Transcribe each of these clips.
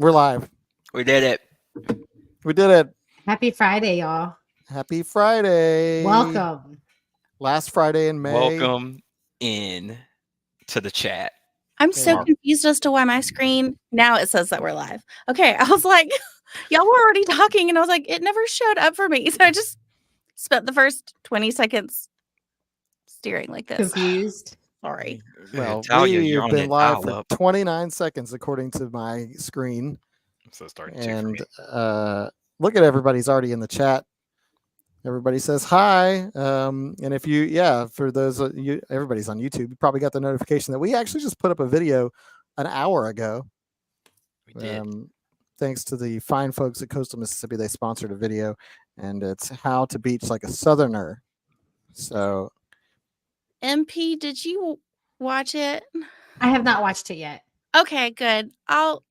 We're live. We did it. We did it. Happy Friday, y'all. Happy Friday. Welcome. Last Friday in May. Welcome in to the chat. I'm so Yeah. confused as to why my screen now it says that we're live. Okay, I was like, y'all were already talking, and I was like, it never showed up for me. So I just spent the first 20 seconds steering like this. Confused. Sorry. Well, Talia, we've you're on been the live for dial-up. 29 seconds according to my screen. So starting to for me. And look at everybody's already in the chat. Everybody says hi. And if you, for those of you, everybody's on YouTube, you probably got the notification that we actually just put up a video an hour ago. We did. Thanks to the fine folks at Coastal Mississippi, they sponsored a video, and it's how to beach like a Southerner. So, MP, did you watch it? I have not watched it yet. Okay, good. I'll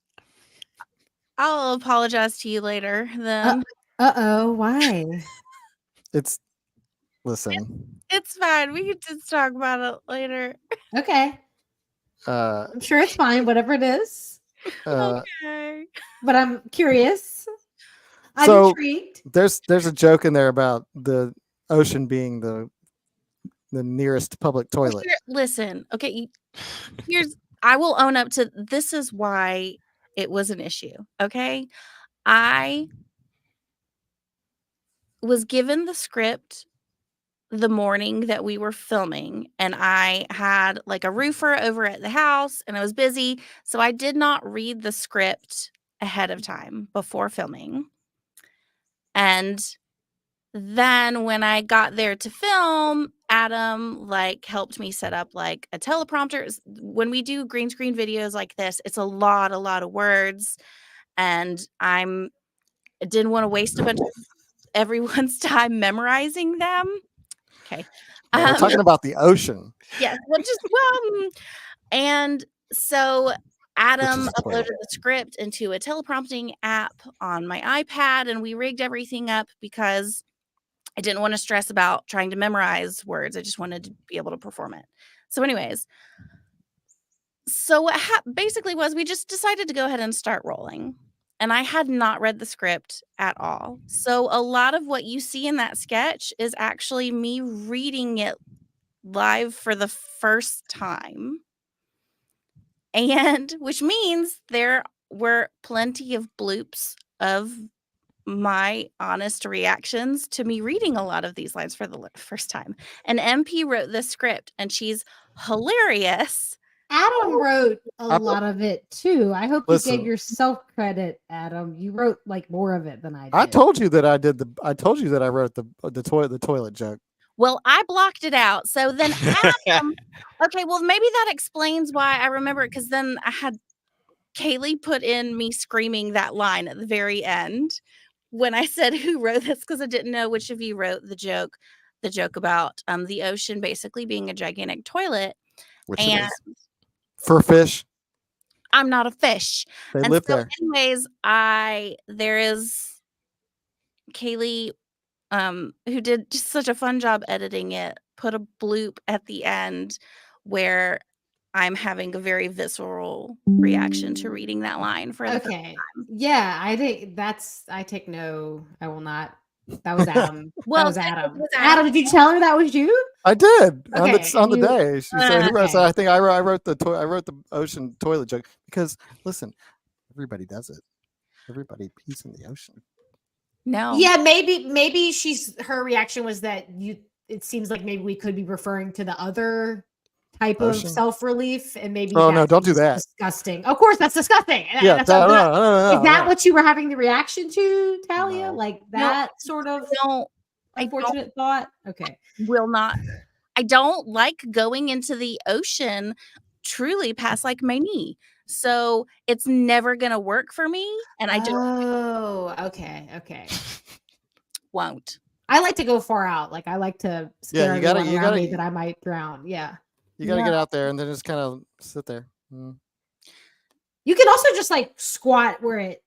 apologize to you later then. Uh-oh, why? listen. It's fine. We can just talk about it later. Okay. I'm sure it's fine, whatever it is. Okay. But I'm curious. I'm So- intrigued. There's a joke in there about the ocean being the nearest public toilet. Listen, okay. I will own up to this is why it was an issue. Okay. I was given the script the morning that we were filming, and I had like a roofer over at the house and I was busy. So I did not read the script ahead of time before filming. And then when I got there to film, Adam helped me set up like a teleprompter. When we do green screen videos like this, it's a lot of words, and I didn't want to waste a bunch of everyone's time memorizing them. Okay. We're talking about the ocean. Yeah. And so Adam Which is uploaded the script into a teleprompting app on my iPad, and we rigged everything up because I didn't want to stress about trying to memorize words. I just wanted to be able to perform it. So anyways, so what basically was we just decided to go ahead and start rolling. And I had not read the script at all. So a lot of what you see in that sketch is actually me reading it live for the first time. And which means there were plenty of bloops of my honest reactions to me reading a lot of these lines for the first time. And MP wrote the script, and she's hilarious. Adam wrote a lot of it too. I hope Listen. you gave yourself credit, Adam. You wrote like more of it than I did. I told you that I wrote the toilet joke. Well, I blocked it out. So then Adam, okay, well, maybe that explains why I remember it, because then I had Kaylee put in me screaming that line at the very end when I said who wrote this, because I didn't know which of you wrote the joke about the ocean basically being a gigantic toilet. Which And it is. For fish. I'm not a fish. They And live so there. anyways, there is Kaylee who did just such a fun job editing it, put a bloop at the end where I'm having a very visceral reaction to reading that line for the first Okay. time. Yeah, I take no, I will not. That was Adam. Well, that was it Adam. was Adam, did you tell her that was you? I did Okay, on the you- day. She said, "Who wrote?" okay. I think I wrote the ocean toilet joke because listen, everybody does it. Everybody pees in the ocean. No. Yeah, maybe her reaction was that it seems like maybe we could be referring to the other type Ocean? of self-relief, and maybe Oh, no, don't do seems that. Disgusting. Of course, that's disgusting. Yeah, That's no, is that no. what you were having the reaction to, Talia? No. Like that sort of I unfortunate thought? Okay. will not. I don't like going into the ocean truly past like my knee. So it's never going to work for me. And I just Oh, okay. won't. I like to go far out. Like I like to scare you gotta- everyone you around gotta- me that I might drown. Yeah. You got to No. get out there and then just kind of sit there. You can also just like squat where it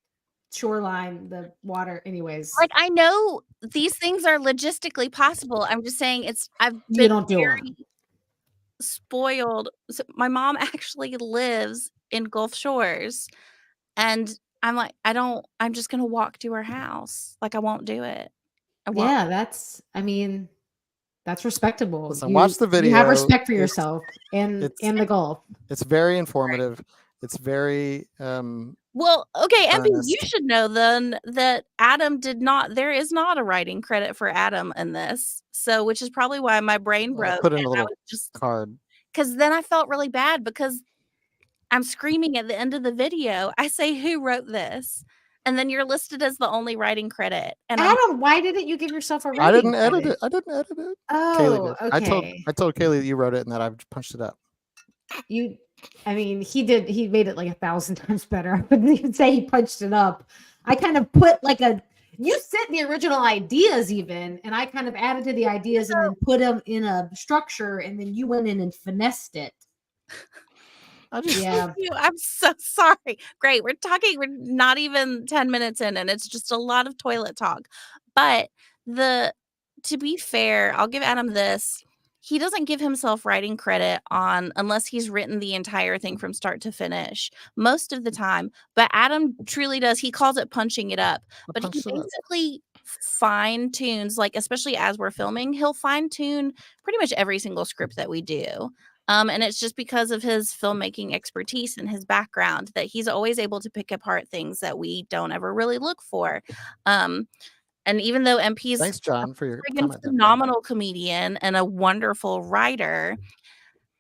shoreline the water. Anyways, Like I know these things are logistically possible. I'm just saying I've You been don't do 'em. very spoiled. So my mom actually lives in Gulf Shores, and I'm like, I'm just gonna walk to her house. Like I won't do it. I won't. Yeah, that's respectable. Listen, watch the You video. have respect for yourself and the golf. It's very informative. It's very Well, okay, MB, you earnest. should know then that Adam there is not a writing credit for Adam in this. So, which is probably why my brain broke. Put in and a I little was just card. because then I felt really bad because I'm screaming at the end of the video. I say, "Who wrote this?" And then you're listed as the only writing credit. And Adam, why didn't you give yourself a rating? I didn't edit credit? it. I didn't edit it. Oh, Kaylee did. okay. I told Kaylee that you wrote it and that I've punched it up. I mean, he did. He made it like 1,000 times better. I wouldn't even say he punched it up. I kind of put like you sent the original ideas even, and I kind of added to the ideas and then put them in a structure, and then you went in and finessed it. Yeah. I'm so sorry. Great. We're not even 10 minutes in, and it's just a lot of toilet talk. But to be fair, I'll give Adam this. He doesn't give himself writing credit unless he's written the entire thing from start to finish most of the time. But Adam truly does. He calls it punching it up. But he basically fine tunes, like, especially as we're filming, he'll fine tune pretty much every single script that we do. And it's just because of his filmmaking expertise and his background that he's always able to pick apart things that we don't ever really look for. And even though MP's thanks, John, for your comment. Phenomenal comedian and a wonderful writer,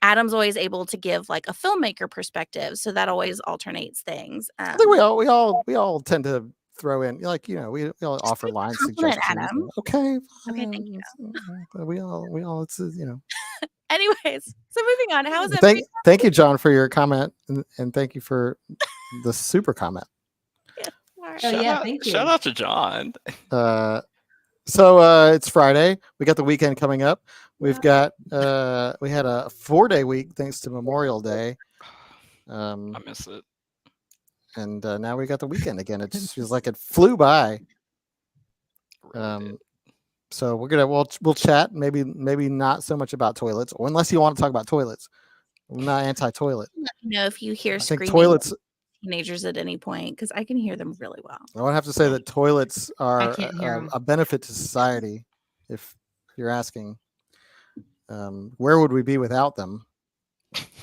Adam's always able to give like a filmmaker perspective, so that always alternates things. I think we all tend to throw in, like, we all offer line suggestions. Adam. Okay, thank you. We all it's Anyways, so moving on. How is it? Thank you, John, for your comment, and thank you for the super comment. Thank you. Shout out to John. So it's Friday. We got the weekend coming up. We've got we had a 4-day week thanks to Memorial Day. I miss it. And now we got the weekend again. It just feels like it flew by. So we'll chat. Maybe not so much about toilets, or unless you want to talk about toilets. I'm not anti-toilet. Let me know if you hear screaming toilets. Teenagers at any point, because I can hear them really well. I would have to say that toilets are a benefit to society. If you're asking, where would we be without them?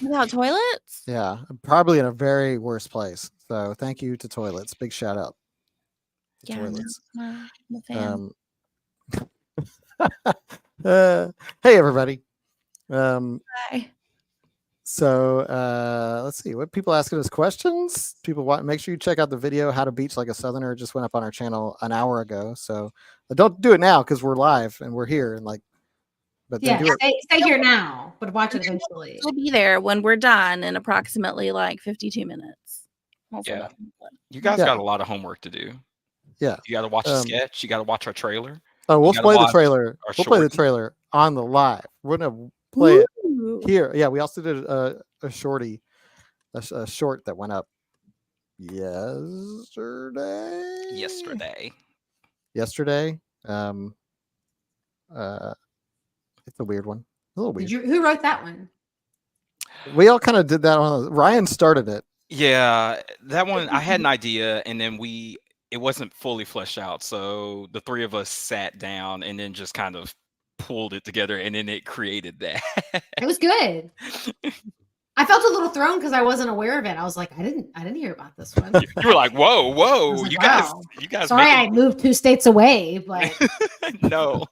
Without toilets? Yeah, probably in a very worse place. So thank you to toilets. Big shout out to toilets. I'm a fan. Hey everybody. Hi. So let's see what people asking us questions. People want, make sure you check out the video "How to Beach Like a Southerner." It just went up on our channel an hour ago. So don't do it now because we're live and we're here and like. But yeah, stay here now, but watch it eventually. We'll be there when we're done in approximately like 52 minutes. Yeah, you guys got a lot of homework to do. Yeah, you got to watch a sketch. You got to watch our trailer. Oh, we'll play the trailer. We'll play the trailer on the live. We're gonna play it here. Yeah, we also did a shorty, a short that went up yesterday. It's a weird one. A little weird. Who wrote that one? We all kind of did that one. Ryan started it. Yeah, that one I had an idea, and then it wasn't fully fleshed out. So the three of us sat down and then just kind of pulled it together, and then it created that. It was good. I felt a little thrown because I wasn't aware of it. I was like, I didn't hear about this one. You were like, whoa, like, you wow. guys. Sorry, I moved 2 states away, but no,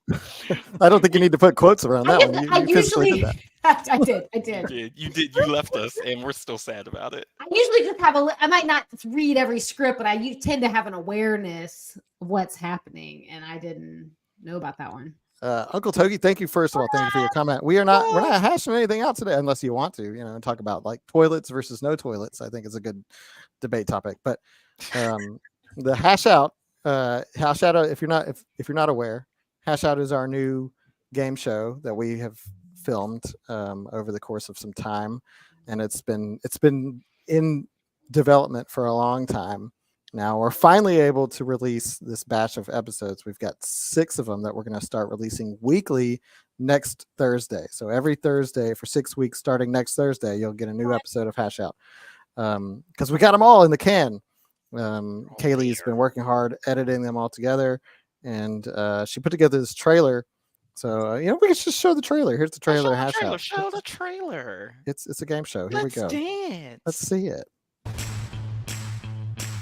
I don't think you need to put quotes around that one. I usually did. I did. You did. You left us, and we're still sad about it. I usually just have I might not read every script, but I tend to have an awareness of what's happening, and I didn't know about that one. Uncle Togi, thank you first of all. Thank you for your comment. We're not hashing anything out today, unless you want to, talk about like toilets versus no toilets. I think it's a good debate topic. But the hash out, if you're not aware, hash out is our new game show that we have filmed over the course of some time, and it's been in development for a long time. Now we're finally able to release this batch of episodes. We've got 6 of them that we're going to start releasing weekly next Thursday. So every Thursday for 6 weeks, starting next Thursday, you'll get a new episode of Hash Out. Because we got them all in the can. Kaylee's been working hard editing them all together, and she put together this trailer. So we can just show the trailer. Here's the trailer. Hash out. Show the trailer. It's a game show. Here we go. Dance. Let's see it.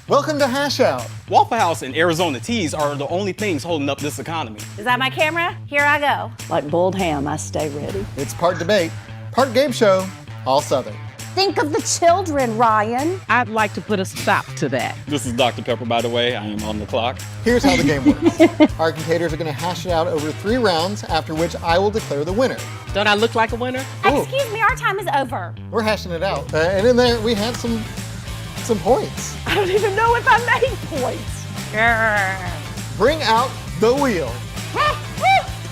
Welcome to Hash Out. Waffle House and Arizona teas are the only things holding up this economy. Is that my camera? Here I go. Like boiled ham, I stay ready. It's part debate, part game show, all Southern. Think of the children, Ryan. I'd like to put a stop to that. This is Dr. Pepper, by the way. I am on the clock. Here's how the game works. Our competitors are going to hash it out over 3 rounds, after which I will declare the winner. Don't I look like a winner? Ooh. Excuse me, our time is over. We're hashing it out. And in there, we had some points. I don't even know if I made points. Bring out the wheel.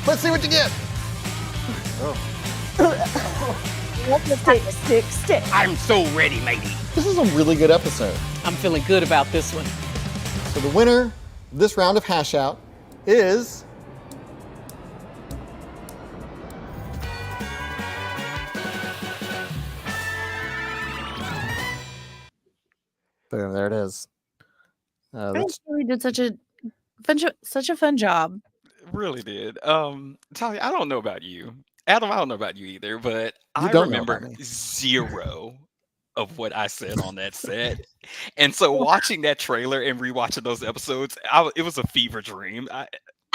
Let's see what you get. Stick. I'm so ready, matey. This is a really good episode. I'm feeling good about this one. So the winner of this round of hash out is boom, there it is. I think Julie did such a fun job. Really did. Talia, I don't know about you. Adam, I don't know about you either, but You I don't know about remember me. 0 of what I said on that set. And so watching that trailer and rewatching those episodes, it was a fever dream. I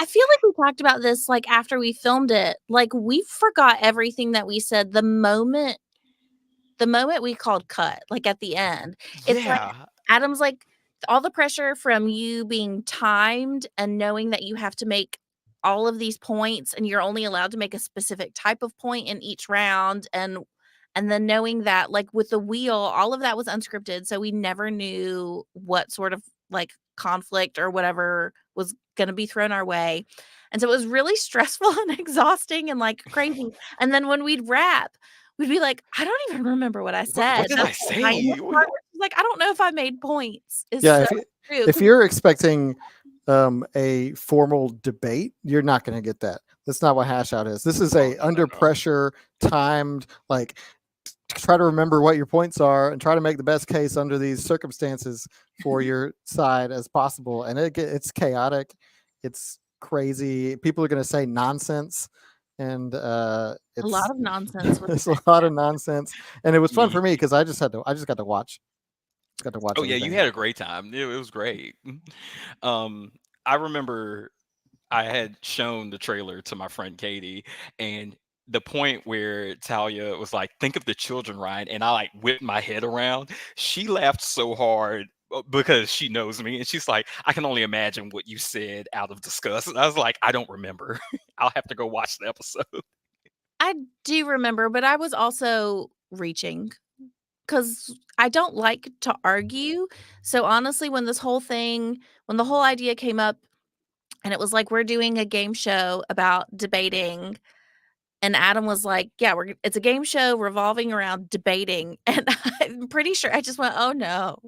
feel like we talked about this like after we filmed it. Like we forgot everything that we said the moment we called cut, like at the end. It's like Adam's like all the pressure from you being timed and knowing that you have to make all of these points and you're only allowed to make a specific type of point in each round, and then knowing that like with the wheel, all of that was unscripted, so we never knew what sort of like conflict or whatever was going to be thrown our way. And so it was really stressful and exhausting and like crazy. And then when we'd wrap, we'd be like, I don't even remember what I said. What did I say? Like, I don't know if I made points. It's Yeah, so true. if you're expecting a formal debate, you're not going to get that. That's not what hash out is. This is a under pressure, timed, like try to remember what your points are and try to make the best case under these circumstances for your side as possible. And it's chaotic. It's crazy. People are going to say nonsense. And it's a lot of nonsense. It's a lot of nonsense. And it was fun for me because I just got to watch. Oh yeah, you had a great time. It was great. I remember I had shown the trailer to my friend Katie, and the point where Talia was like, "Think of the children, Ryan," and I like whipped my head around. She laughed so hard because she knows me, and she's like, "I can only imagine what you said out of disgust." And I was like, "I don't remember. I'll have to go watch the episode." I do remember, but I was also reaching because I don't like to argue. So honestly, when the whole idea came up and it was like, we're doing a game show about debating, and Adam was like, yeah, it's a game show revolving around debating. And I'm pretty sure I just went, oh no.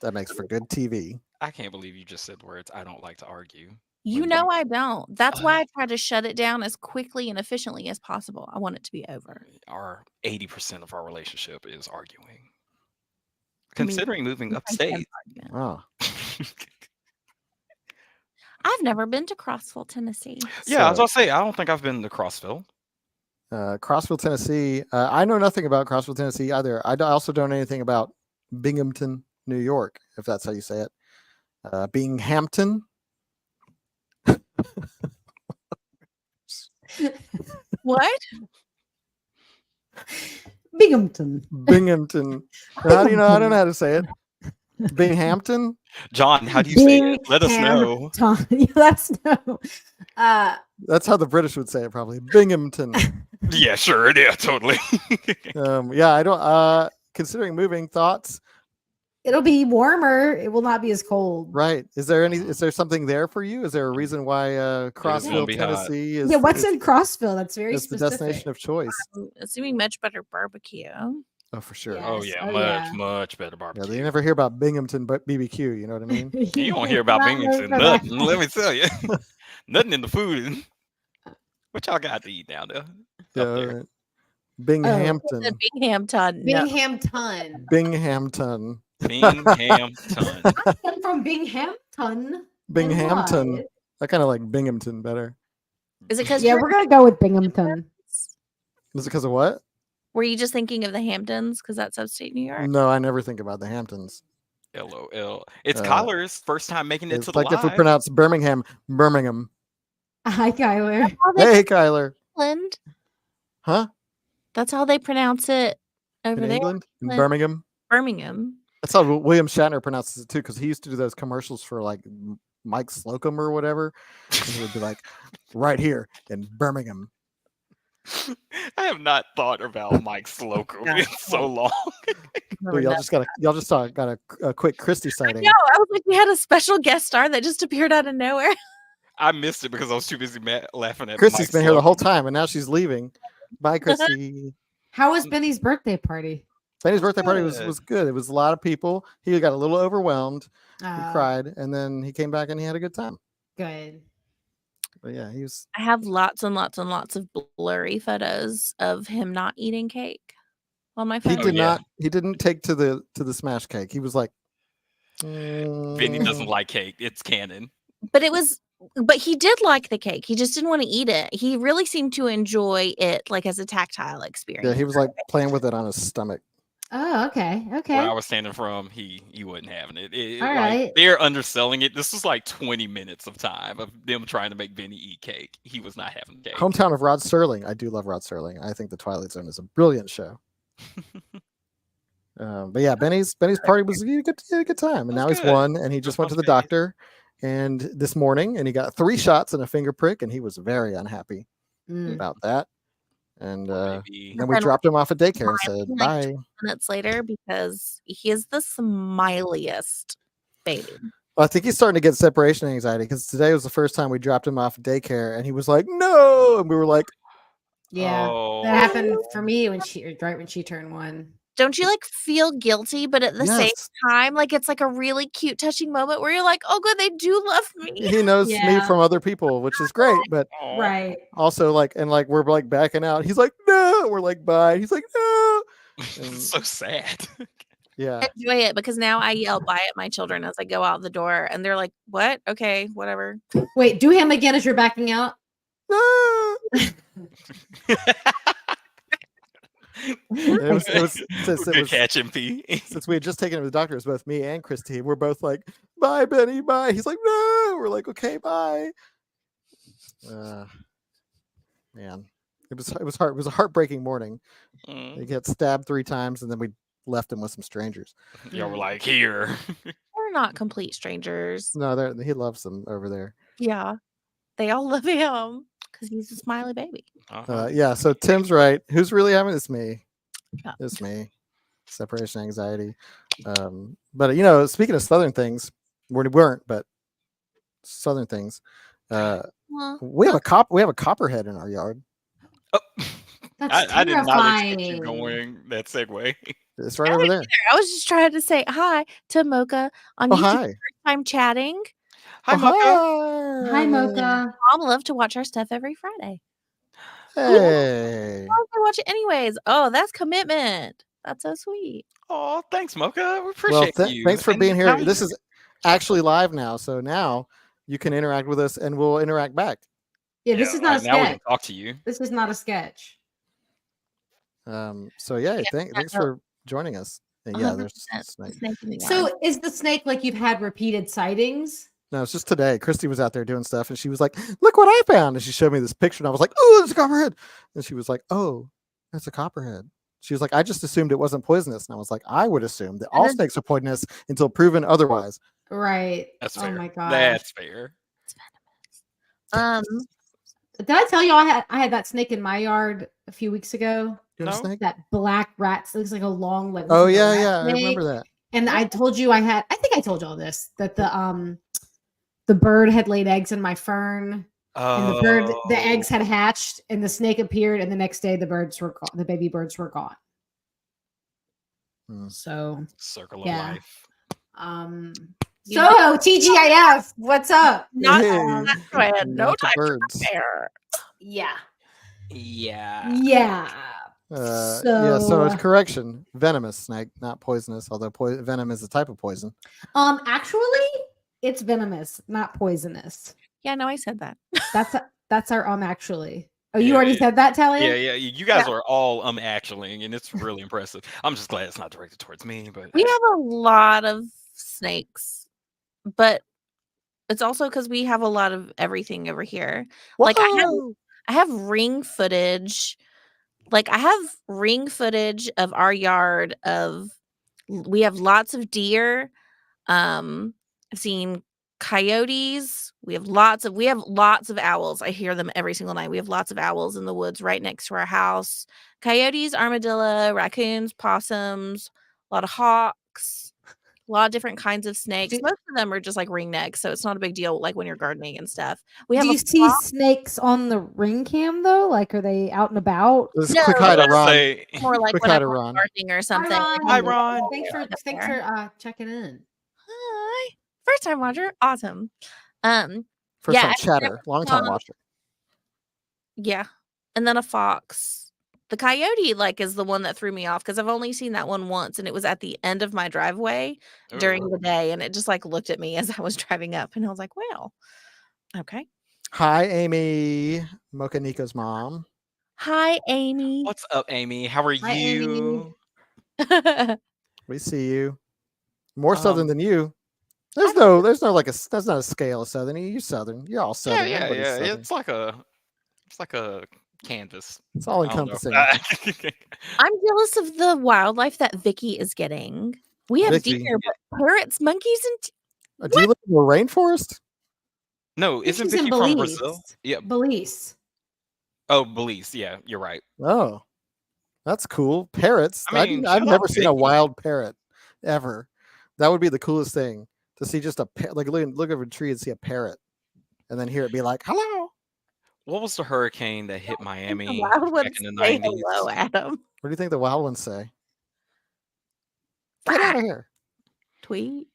That makes for good TV. I can't believe you just said words. I don't like to argue. You know I don't. That's why I try to shut it down as quickly and efficiently as possible. I want it to be over. Our 80% of our relationship is arguing. Considering moving upstate. Oh. I've never been to Crossville, Tennessee. Yeah, I was gonna say I don't think I've been to Crossville. Crossville, Tennessee. I know nothing about Crossville, Tennessee either. I also don't know anything about Binghamton, New York, if that's how you say it. Binghamton. What? Binghamton. How do you know? I don't know how to say it. Binghamton. John, how do you say it? Let us know. Let us know. That's how the British would say it, probably. Binghamton. Yeah, sure. Yeah, totally. Yeah, I don't. Considering moving, thoughts. It'll be warmer. It will not be as cold. Right. Is there something there for you? Is there a reason why Crossville, Tennessee is? Yeah, what's in Crossville? That's very it's specific. the destination of choice. I'm assuming much better barbecue. Oh, for sure. Yeah. Oh yeah, Yes. much better Yeah, barbecue. you never hear about Binghamton, but BBQ. You know what I mean? You don't hear about Binghamton. Nothing. Let me tell you, nothing in the food. What y'all got to eat down there? Up there? Binghamton. Binghamton. No. Binghamton. Binghamton. Binghamton. I'm from Binghamton. Binghamton. NY. I kind of like Binghamton better. Is it because Yeah, we're gonna go with Binghamton. Is it because of what? Were you just thinking of the Hamptons because that's upstate New York? No, I never think about the Hamptons. LOL. It's Uh, Kyler's first time making it It's to the like if we live. pronounce Birmingham. Hi, Kyler. Oh, they Hey, Kyler. England. Huh? That's how they pronounce it over In there. England? In England. Birmingham? Birmingham. That's how William Shatner pronounces it too, because he used to do those commercials for like Mike Slocum or whatever. And he would be like, right here in Birmingham. I have not thought about Mike Slocum in so long. So y'all just got a quick Christie sighting. No, I was like, we had a special guest star that just appeared out of nowhere. I missed it because I was too busy laughing at Christie's Mike been here the whole Slocum. time, and now she's leaving. Bye, Christy. How was Benny's birthday party? Benny's birthday party was Good. good. It was a lot of people. He got a little overwhelmed. He Oh, cried, and then he came back and he had a good time. good. But yeah, he was. I have lots and lots and lots of blurry photos of him not eating cake on my He phone. did yeah. not. He didn't take to the smash cake. He was like, Vinny doesn't like cake. It's canon. But he did like the cake. He just didn't want to eat it. He really seemed to enjoy it like as a tactile experience. Yeah, he was like playing with it on his stomach. Oh, okay. Okay. Where I was standing from, he wasn't having it. All Like, right. they're underselling it. This was like 20 minutes of time of them trying to make Vinny eat cake. He was not having cake. Hometown of Rod Serling. I do love Rod Serling. I think The Twilight Zone is a brilliant show. But yeah, Benny's party was he had a good time, and It now was he's good. won, and he just went to the doctor, and this morning, and he got 3 shots and a finger prick, and he was very unhappy Mm. about that. And Maybe. then we Then dropped him off at daycare and smiling, said like, bye. 20 minutes later because he is the smiliest baby. Well, I think he's starting to get separation anxiety because today was the first time we dropped him off at daycare, and he was like, "No," and we were like, Yeah, Oh. that happened for me when she turned 1. Don't you like feel guilty, but at the same "Yes." time, like it's like a really cute, touching moment where you're like, oh, good, they do love me. He knows me Yeah. from other people, which is great, but Aw. Right. also like we're like backing out. He's like, "No," we're like, "Bye." He's like, "No." And- so sad. Yeah. Enjoy it because now I yell bye at my children as I go out the door, and they're like, "What? Okay, whatever." Wait, do him again as you're backing out. No. It was since Good catch, MP. since we had just taken him to the doctor, it was both me and Christy. We're both like, "Bye, Benny, bye." He's like, "No." We're like, "Okay, bye." Man, it was hard. It was a heartbreaking morning. He Mm. got stabbed 3 times, and then we left him with some strangers. Y'all were like, here. We're not complete strangers. No, he loves them over there. Yeah, they all love him because he's a smiley baby. Uh-huh. Yeah, so Tim's right. Who's really having it? It's me. Yeah. It's me. Separation anxiety. But speaking of Southern things, we weren't, but Southern things. Well, We have a copperhead in our yard. Oh, That's I did not expect you terrifying. going that segue. It's right over there. I was just trying to say hi to Mocha on Oh, YouTube. hi. First time chatting. Hi, Oh, Mocha. Hi, Mocha. Mom love to watch our stuff every Friday. Hey. Why would I watch it anyways? Oh, that's commitment. That's so sweet. Oh, thanks, Mocha. We Well, appreciate you. thanks for And being here. now This is actually live now, so now you can interact with us, and we'll interact back. Yeah, this is not a now we can sketch. talk to you. This is not a sketch. So yeah, thanks for joining us. And yeah, there's 100% snake. snake in the yard. So is the snake like you've had repeated sightings? No, it's just today. Christy was out there doing stuff, and she was like, "Look what I found!" And she showed me this picture, and I was like, "Oh, it's a copperhead!" And she was like, "Oh, that's a copperhead." She was like, "I just assumed it wasn't poisonous," and I was like, "I would assume that all snakes are poisonous until proven otherwise." Right. That's Oh fair. my gosh. That's fair. Did I tell you I had that snake in my yard a few weeks ago? You have a No. snake? That black rat. Looks like a long like. Oh looks like a yeah, rat yeah, I snake. remember that. And I told you I think I told you all this, that the bird had laid eggs in my fern, and the eggs had hatched, and the snake appeared, and the next day the baby birds were gone. Hmm. So Circle of Yeah. life. You so TGIF, what's up? Not Hey, that good. No not the time birds. there. Yeah. Yeah. Yeah. Yeah, so it's correction. Venomous snake, not poisonous, although venom is a type of poison. Actually, it's venomous, not poisonous. Yeah, no, I said that. That's our actually. Oh, you already said that, Talia? Yeah. You guys are all actually, and it's really impressive. I'm just glad it's not directed towards me, but We have a lot of snakes, but it's also because we have a lot of everything over here. Like I have ring footage. Like I have ring footage of our yard we have lots of deer. I've seen coyotes. We have lots of owls. I hear them every single night. We have lots of owls in the woods right next to our house. Coyotes, armadillo, raccoons, possums, a lot of hawks, a lot of different kinds of snakes. Most of them are just like ringnecks, so it's not a big deal like when you're gardening and stuff. Do you see snakes on the ring cam though? Like, are they out and about? This quick hi to Ron. More like quick when hi I'm to Ron. gardening or something. Hi, Ron. Thanks for checking in. Hi. First time watcher. Awesome. First time chatter. Long time watcher. Yeah. And then a fox. The coyote is the one that threw me off because I've only seen that one once, and it was at the end of my driveway during the day, and it just looked at me as I was driving up, and I was like, well, okay. Hi, Amy, Mocha Nico's mom. Hi, Amy. What's up, Amy? How are you? We see you. More southern than you. There's no that's not a scale of southern. You're southern. You're all southern. Yeah. Southern. It's like a canvas. It's all encompassing. I'm jealous of the wildlife that Vicky is getting. We have deer, but parrots, monkeys, and do you live in the rainforest? No, isn't Vicky from Brazil? Yeah, Belize. Oh, Belize. Yeah, you're right. Oh, that's cool. Parrots. I mean, I've never seen a Vicky. wild parrot ever. That would be the coolest thing to see. Just look over a tree and see a parrot, and then hear it be like, "Hello." What was the hurricane that hit Miami wild back in the 90s? Hello, Adam. What do you think the wild ones say? Get out of here. Tweet.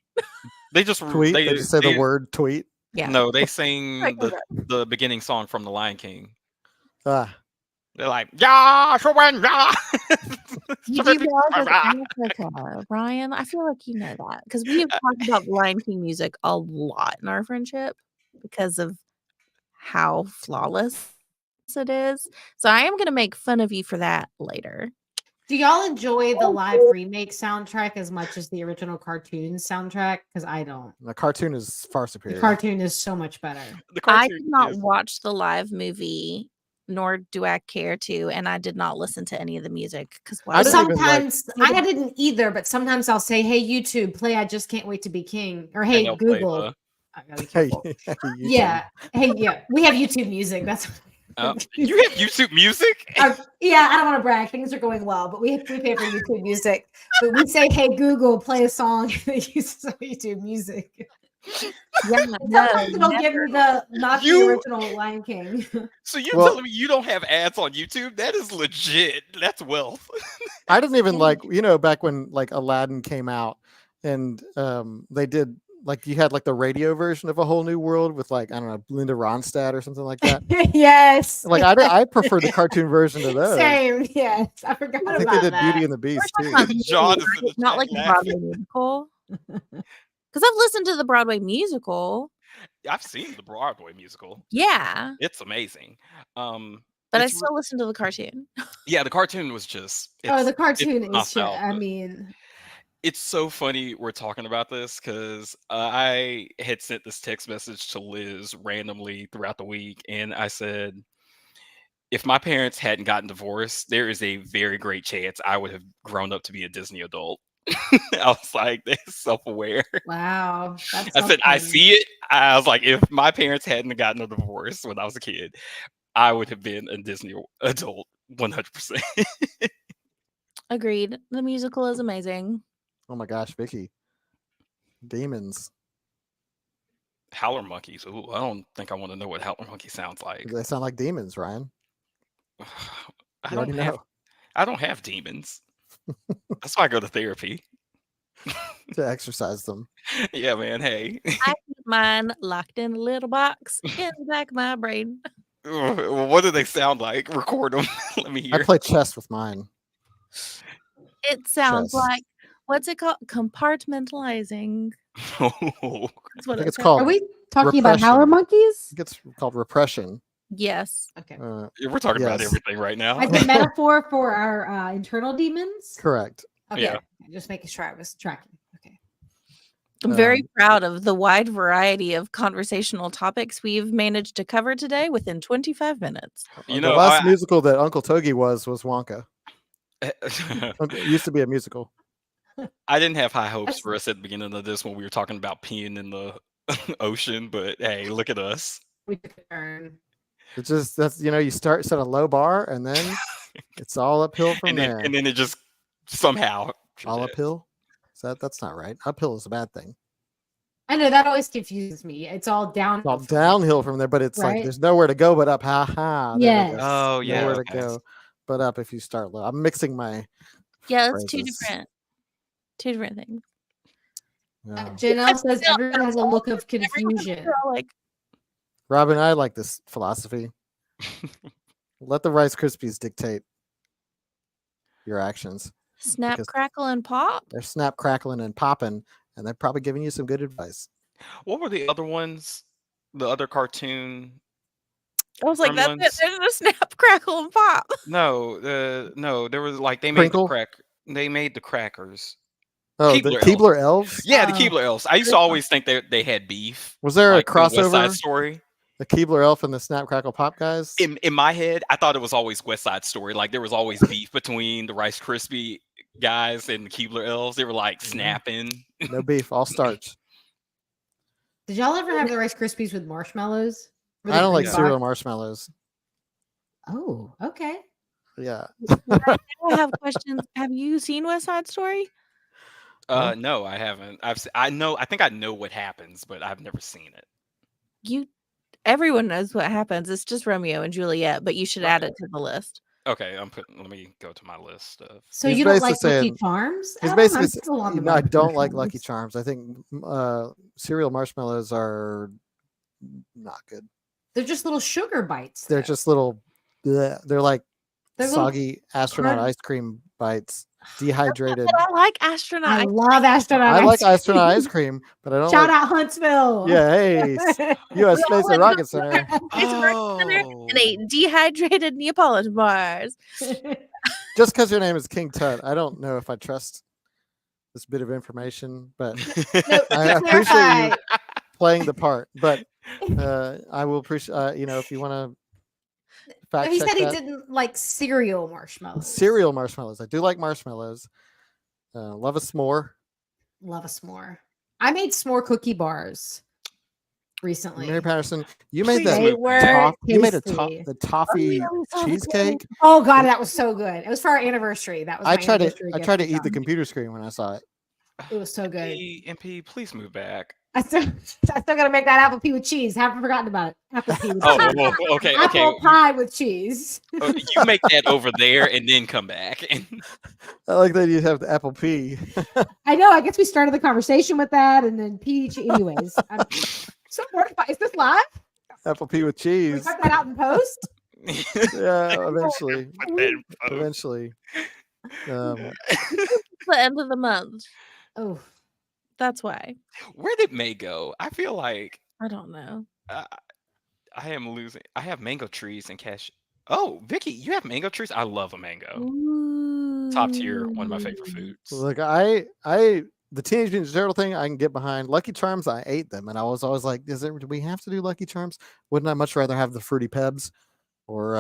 They just Tweet. They just say the word tweet. Yeah. No, they sing the beginning song from The Lion King. They're like, yeah, Ryan, I feel like you know that because we have talked about Lion King music a lot in our friendship because of how flawless it is. So I am going to make fun of you for that later. Do y'all enjoy the live remake soundtrack as much as the original cartoon soundtrack? Because I don't. The cartoon is far superior. The cartoon is so much better. I did not watch the live movie, nor do I care to, and I did not listen to any of the music because sometimes I didn't either. But sometimes I'll say, "Hey YouTube, play I Just Can't Wait to Be King," or "Hey Google." I gotta be careful. Yeah, hey, yeah, we have YouTube music. That's. You have YouTube music? Yeah, I don't want to brag. Things are going well, but we pay for YouTube music. But we say, "Hey Google, play a song that uses YouTube music." Yeah, sometimes it'll give me the original Lion King. So you're telling me you don't have ads on YouTube? That is legit. That's wealth. I didn't even back when Aladdin came out, and they did. You had the radio version of A Whole New World with I don't know, Linda Ronstadt or something like that. Yes. I prefer the cartoon version of those. Same. Yes. I forgot about that. I think they did Beauty and the Beast too. John is not like a Broadway musical. Because I've listened to the Broadway musical. I've seen the Broadway musical. Yeah. It's amazing. But I still listen to the cartoon. Yeah, the cartoon was just the cartoon is shit. I mean, it's so funny we're talking about this because I had sent this text message to Liz randomly throughout the week, and I said, if my parents hadn't gotten divorced, there is a very great chance I would have grown up to be a Disney adult. I was like, they're self-aware. Wow. I said, I see it. I was like, if my parents hadn't gotten a divorce when I was a kid, I would have been a Disney adult 100%. Agreed. The musical is amazing. Oh my gosh, Vicky. Demons. Howler monkeys. Ooh, I don't think I want to know what howler monkey sounds like. They sound like demons, Ryan. I don't have demons. That's why I go to therapy. To exercise them. Yeah, man. Hey. I keep mine locked in a little box in the back of my brain. Well, what do they sound like? Record them. Let me I hear. play chess with mine. It sounds Chess. like, what's it called? Compartmentalizing. Oh, That's what I think it it's sounds called Are we talking about howler repression. monkeys? I think it's called repression. Yes. Okay. we're talking about Yes. everything right now. As a metaphor for our internal demons? Correct. Okay. Yeah. Just making sure I was tracking. Okay. I'm very proud of the wide variety of conversational topics we've managed to cover today within 25 minutes. You The know, last musical that Uncle Togi was Wonka. It used to be a musical. I didn't have high hopes for us at the beginning of this when we were talking about peeing in the ocean, but hey, look at us. We took a turn. It's just that's you set a low bar and then it's all uphill from there. And then it just somehow all uphill. That's not right. Uphill is a bad thing. I know that always confuses me. It's all downhill. It's all downhill from there, but it's like there's nowhere to go but up. Ha ha. Yes. Oh yeah. Nowhere to go but up if you start low. I'm mixing my Yeah, that's phrases. two different things. Yeah. Janelle says everyone has a look of confusion. Like, Robin, I like this philosophy. Let the Rice Krispies dictate your actions. snap, Because crackle, and pop. They're snap, crackling, and popping, and they're probably giving you some good advice. What were the other ones? The other cartoon? I was like, that's it. Gremlins? There's a snap, crackle, and pop. No, there was like they made Crinkle? they made the crackers. Oh, the Keebler Elves? Yeah, the Keebler Elves. I used to always think they had beef. Was there like a in West Side crossover? Story? The Keebler Elf and the Snap, Crackle, Pop guys? In my head, I thought it was always West Side Story. Like there was always beef between the Rice Krispie guys and the Keebler Elves. They were like snapping. No beef, all starch. Did y'all ever have the Rice Krispies with marshmallows? I don't like green cereal box? marshmallows. Oh, okay. Yeah. I have questions. Have you seen West Side Story? No, I haven't. I think I know what happens, but I've never seen it. Everyone knows what happens. It's just Romeo and Juliet, but you should add it to the list. Okay, let me go to my list of. So He's you don't basically like Lucky saying- Charms? He's Adam? basically I'm still on the no, I Lucky don't like Charms. Lucky Charms. I think cereal marshmallows are not good. They're just little sugar bites. They're though. just little. Bleh. They're like They're little soggy astronaut hard- ice cream bites, dehydrated. But I like astronaut. I love astronaut. I like ice astronaut cream. ice cream, but I don't Shout like. out Huntsville. Yeah, hey, U.S. Space and Rocket Center. And ate dehydrated Neapolitan bars. Just because your name is King Tut, I don't know if I trust this bit of information, but No, I to appreciate clarify, you playing the part. But I will appreciate, if you want to fact he check said he that. didn't like cereal marshmallows. Cereal marshmallows. I do like marshmallows. Love a s'more. Love a s'more. I made s'more cookie bars recently. Mary Patterson, you made Please that. They were You made tasty. the toffee cheesecake. Oh god, that was so good. It was for our anniversary. That was my I tried to anniversary gift eat the from John. computer screen when I saw it. It was so good. MP, please move back. I still gotta make that apple pie with cheese. Haven't forgotten about it. Apple pie with Oh, cheese. well, okay. Apple pie with cheese. You make that over there and then come back. I like that you have the apple pea. I know. I guess we started the conversation with that, and then peach. Anyways, I'm so mortified. Is this live? Apple pea with Can we cheese. cut that out in post? Yeah, eventually. Eventually. It's the end of the month. Oh, That's why. Where did May go? I feel like I don't know. I am losing. I have mango trees and cash. Oh, Vicky, you have mango trees? I love a mango. Top tier, one of my favorite foods. Look, the Teenage Mutant Ninja Turtle thing I can get behind. Lucky Charms, I ate them, and I was always like, do we have to do Lucky Charms? Wouldn't I much rather have the Fruity Pebs or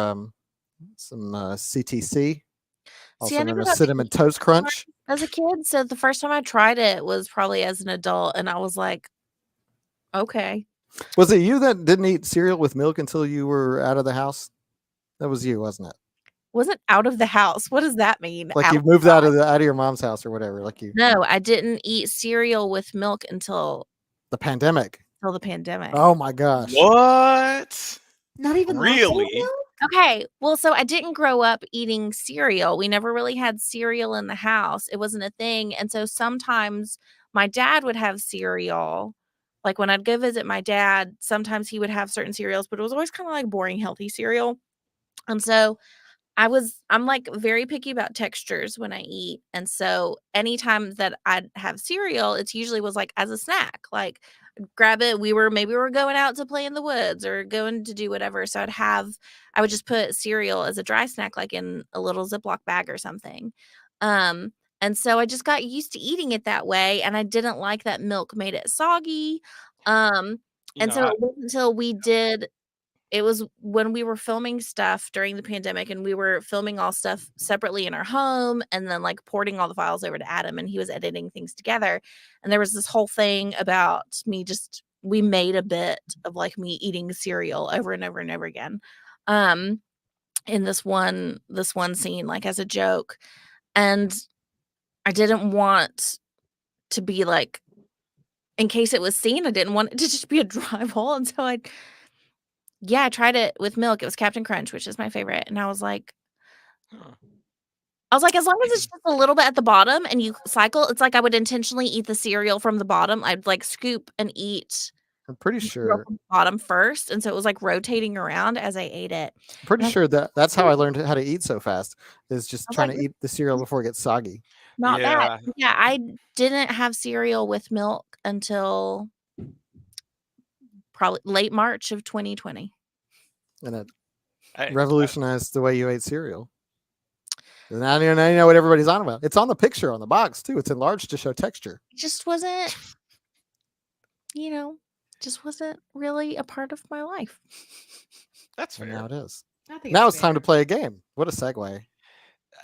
some CTC, also I known never as got Cinnamon Toast Crunch? As a kid, so the first time I tried it was probably as an adult, and I was like, okay. Was it you that didn't eat cereal with milk until you were out of the house? That was you, wasn't it? Wasn't out of the house. What does that mean? Like you moved out of your mom's house or whatever. Like you. No, I didn't eat cereal with milk until The pandemic. the pandemic. Oh my gosh. What? not even Really? lactose milk? Okay, well, so I didn't grow up eating cereal. We never really had cereal in the house. It wasn't a thing. And so sometimes my dad would have cereal. Like when I'd go visit my dad, sometimes he would have certain cereals, but it was always kind of like boring, healthy cereal. And so I'm like very picky about textures when I eat. And so anytime that I'd have cereal, it's usually was like as a snack, like grab it. Maybe we were going out to play in the woods or going to do whatever. So I would just put cereal as a dry snack, like in a little Ziploc bag or something. And so I just got used to eating it that way. And I didn't like that milk made it soggy. And so it wasn't until it was when we were filming stuff during the pandemic and we were filming all stuff separately in our home and then like porting all the files over to Adam and he was editing things together. And there was this whole thing about we made a bit of like me eating cereal over and over and over again. In this one scene, like as a joke. And I didn't want to be like, in case it was seen, I didn't want it to just be a dry bowl. And so I tried it with milk. It was Captain Crunch, which is my favorite. And I was like, as long as it's just a little bit at the bottom and you cycle, it's like I would intentionally eat the cereal from the bottom. I'd like scoop and eat. I'm pretty sure from the bottom first. And so it was like rotating around as I ate it. I'm pretty sure that's how I learned how to eat so fast, is just trying to eat the cereal before it gets soggy. Not bad. Yeah, I didn't have cereal with milk until probably late March of 2020. And it revolutionized the way you ate cereal. And now you know what everybody's on about. It's on the picture on the box too. It's enlarged to show texture. It just wasn't, wasn't really a part of my life. That's fair. And now it is. Now it's time to play a game. What a segue.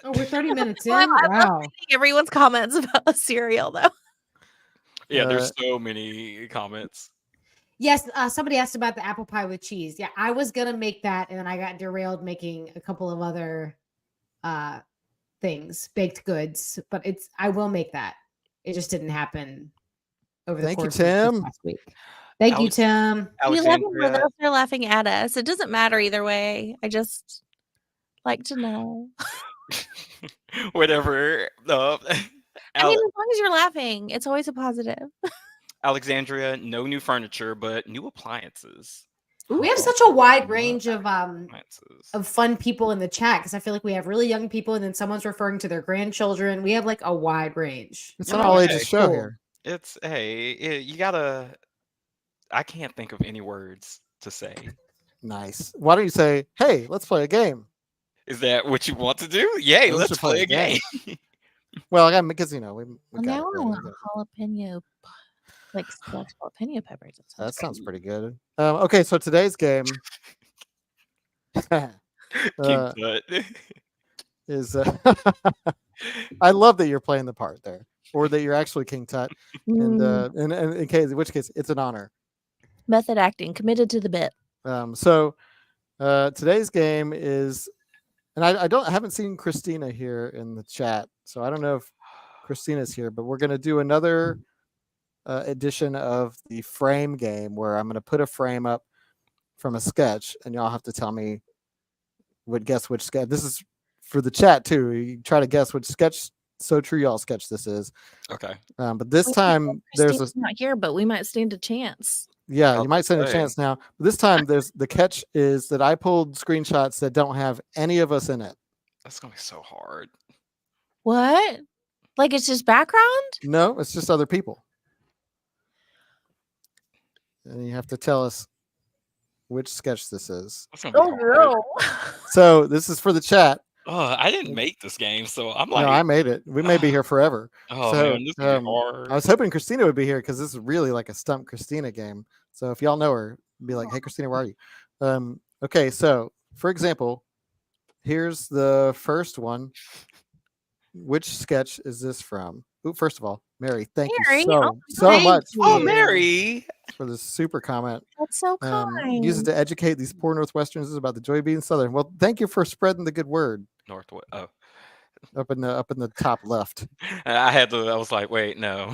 Oh, we're 30 minutes in. I love Wow. reading everyone's comments about cereal, though. Yeah, there's so many comments. Yes, somebody asked about the apple pie with cheese. Yeah, I was gonna make that, and then I got derailed making a couple of other things, baked goods. But I will make that. It just didn't happen over the course of Tim. last week. Thank you, Tim. We love them for those they're laughing at us. It doesn't matter either way. I just like to know. Whatever. I mean, as long as you're laughing, it's always a positive. Alexandria, no new furniture, but new appliances. Ooh. We have such a wide range of fun people in the chat because I feel like we have really young people and then someone's referring to their grandchildren. We have like a wide range. It's an all ages show here. It's you gotta. I can't think of any words to say. Nice. Why don't you say, "Hey, let's play a game"? Is that what you want to do? Yay, let's play a game. Well, again, because we now I want jalapeno, like stuffed jalapeno peppers. That sounds pretty good. Okay, so today's game is. I love that you're playing the part there, or that you're actually King Tut, and in which case it's an honor. Method acting, committed to the bit. So today's game is. And I haven't seen Christina here in the chat, so I don't know if Christina's here, but we're going to do another edition of the frame game where I'm going to put a frame up from a sketch, and y'all have to tell me guess which sketch. This is for the chat too. You try to guess which sketch, So True Y'all sketch this is. Okay. But this time there's not here, but we might stand a chance. Yeah, you might stand a chance now. But this time, the catch is that I pulled screenshots that don't have any of us in it. That's gonna be so hard. What? Like it's just background? No, it's just other people. And you have to tell us which sketch this is. Oh no! So this is for the chat. Oh, I didn't make this game, so I'm like, no, I made it. We may be here forever. Oh so, man, this is hard. I was hoping Christina would be here because this is really like a Stump Christina game. So if y'all know her, be like, "Hey, Christina, where are you?" Okay, so for example, here's the first one. Which sketch is this from? Ooh, first of all, Mary, thank you so much. Oh, Mary, for this super comment. That's so kind. Use it to educate these poor Northwesterners about the joy of being Southern. Well, thank you for spreading the good word. Northwest. Oh, up in the top left. I was like, wait, no.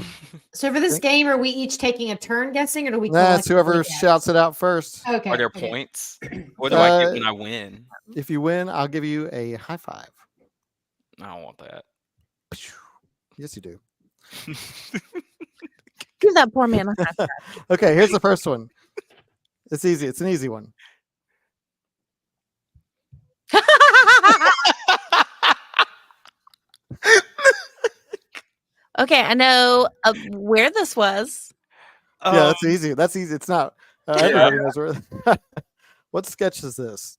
So for this game, are we each taking a turn guessing, or do we? That's whoever shouts it out first. Okay. Are there points? What do I get when I win? If you win, I'll give you a high five. I don't want that. Yes, you do. Give that poor man a high five. Okay, here's the first one. It's easy. It's an easy one. Okay, I know where this was. Yeah, that's easy. That's easy. It's not. Everybody knows where. What sketch is this?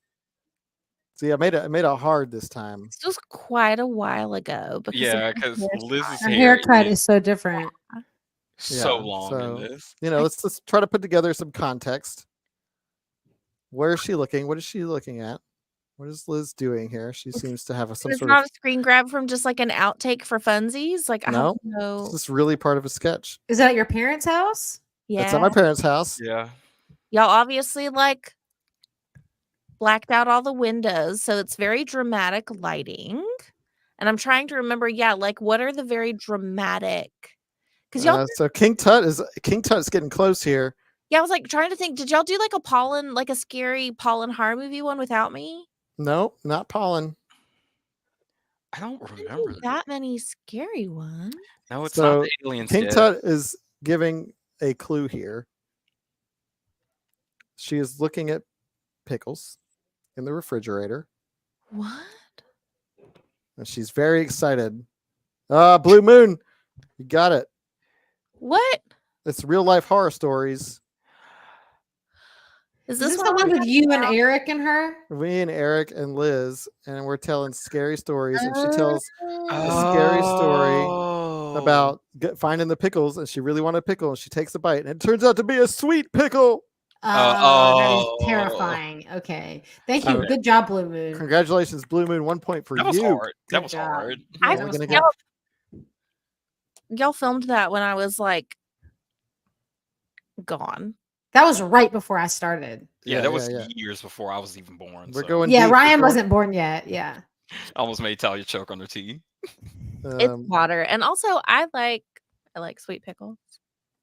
See, I made it hard this time. This was quite a while ago because Yeah, because Liz's Her hair haircut is is so different. so Yeah, long in so, this. let's try to put together some context. Where is she looking? What is she looking at? What is Liz doing here? She seems to have some it's sort not of a screen grab from just like an outtake for funsies. Like I no. don't know. This is really part of a sketch. Is that at your parents' house? It's Yeah, at my parents' house. Yeah. y'all obviously like blacked out all the windows, so it's very dramatic lighting. And I'm trying to remember, like what are the very dramatic? Because y'all, So King Tut is getting close here. I was like trying to think. Did y'all do like a scary Paul and horror movie one without me? No, not pollen. I don't I didn't remember do that many scary ones. No, it's So not the alien King sketch. Tut is giving a clue here. She is looking at pickles in the refrigerator, What? and she's very excited. Blue Moon, you got it. What? It's real life horror stories. Is Is this this the one with you and Eric and her? Me and Eric and Liz, and we're telling scary stories, and she tells a scary story about finding the pickles, and she really wanted a pickle, and she takes a bite, and it turns out to be a sweet pickle. That is terrifying. Okay. Thank you. Okay. Good job, Blue Moon. Congratulations, Blue Moon. 1 point for That was you. hard. Good That was job. hard. Yeah, I that was gonna hard. y'all filmed that when I was like gone. That was right before I started. Yeah, that was years before I was even born. We're so. going Yeah, deep. Ryan wasn't born yet. Yeah. Almost made Talia choke on her tea. It's water, and also I like sweet pickles.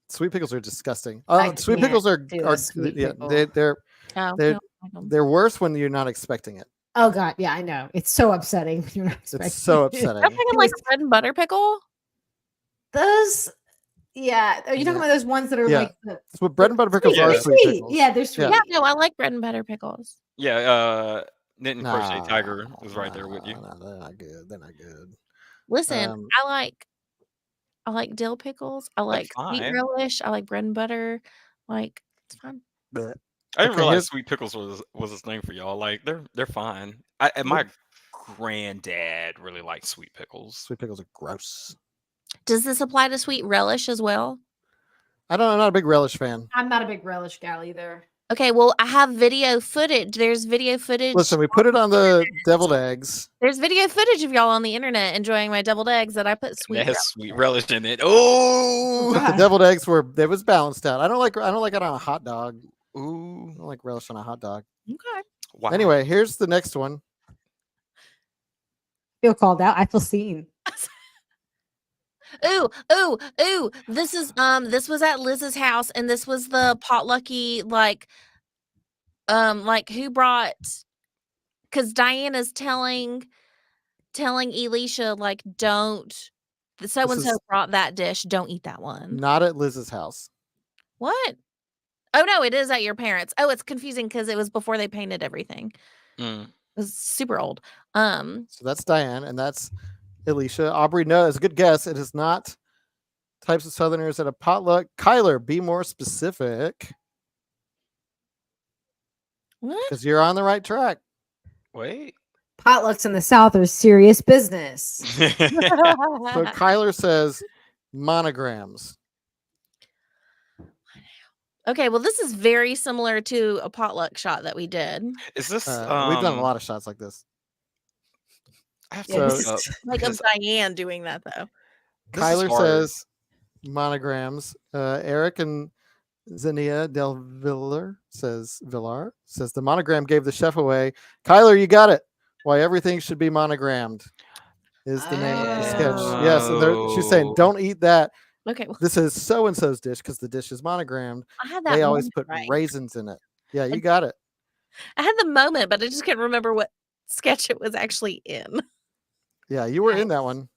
Sweet pickles are disgusting. I Sweet can't pickles are do a sweet pickle. they're Oh, they're you don't like 'em. they're worse when you're not expecting it. Oh God, yeah, I know. It's so upsetting when you're not expecting It's so it. upsetting. I'm thinking like a bread and butter pickle. Those, yeah. Are you talking Yeah. about those ones that are Yeah. like the So bread and butter pickles Yeah. are they're sweet pickles. Yeah, they're sweet. Yeah, no, I like bread and butter pickles. Yeah, Knitting Crochet Nah, Tiger was right there with you. nah, they're not good. They're not good. Listen, I like dill pickles. I like sweet fine. relish. I like bread and butter. Like it's fine. But I didn't Okay, realize here's- sweet pickles was his thing for y'all. Like they're fine. And my granddad really liked sweet pickles. sweet pickles are gross. Does this apply to sweet relish as well? I don't. I'm not a big relish fan. I'm not a big relish gal either. Okay, well, I have video footage. There's video footage. Listen, we put it on the deviled eggs. There's video footage of y'all on the internet enjoying my deviled eggs that I put And sweet. that has sweet relish in it. Oh, But the deviled eggs they was balanced out. I don't like it on a hot dog. ooh, I don't like relish on a hot dog. Okay. wow. Anyway, here's the next one. Feel called out. I feel seen. Ooh. This was at Liz's house, and this was the potlucky like who brought, because Diana's telling Elisha like don't so and so is- brought that dish, don't eat that one. Not at Liz's house. What? Oh no, it is at your parents'. Oh, it's confusing because it was before they painted everything. Mm. It was super old. So that's Diane, and that's Alicia. Aubrey, no, it's a good guess. It is not types of Southerners at a potluck. Kyler, be more specific, What? because you're on the right track. Wait. Potlucks in the South are serious business. So Kyler says monograms. Okay, well, this is very similar to a potluck shot that we did. Is this? We've done a lot of shots like this. I have to Yeah, look this up, is Like of because Diane doing that though. this is Kyler hard. says monograms. Eric and Zania Del Villar says the monogram gave the chef away. Kyler, you got it. Why everything should be monogrammed is the name of the sketch. Yes, and she's saying Oh. don't eat that. Okay, well, This is so and so's dish because the dish is monogrammed. I had that. They always moment put right. raisins in it. Yeah, you got it. I had the moment, but I just couldn't remember what sketch it was actually in. Yeah, you were in that one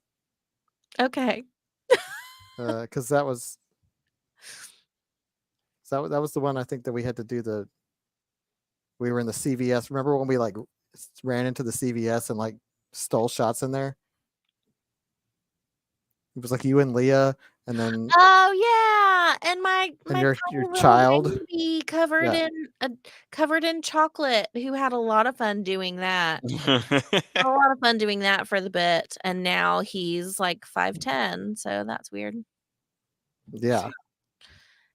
Okay. because that was the one I think that we had to do we were in the CVS. Remember when we like ran into the CVS and like stole shots in there? It was like you and Leah, and then Oh yeah, and my your tiny little child. baby covered Yeah. in chocolate, who had a lot of fun doing that. Mm. Had a lot of fun doing that for the bit, and now he's like 5'10", so that's weird. Yeah.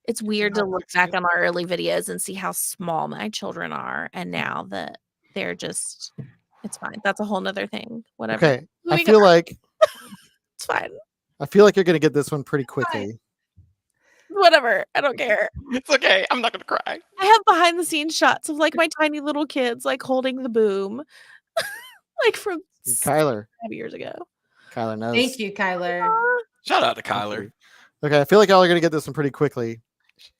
It's weird to look That's back good. on our early videos and see how small my children are, and now that they're just, it's fine. That's a whole nother thing. Whatever. Okay. I Moving feel on. like It's fine. you're gonna get this one pretty quickly. Whatever. I don't care. It's okay. I'm not gonna cry. I have behind the scenes shots of like my tiny little kids like holding the boom, like from Kyler 5 years ago. knows. Thank you, Kyler. Shout out to Kyler. Okay, I feel like y'all are gonna get this one pretty quickly.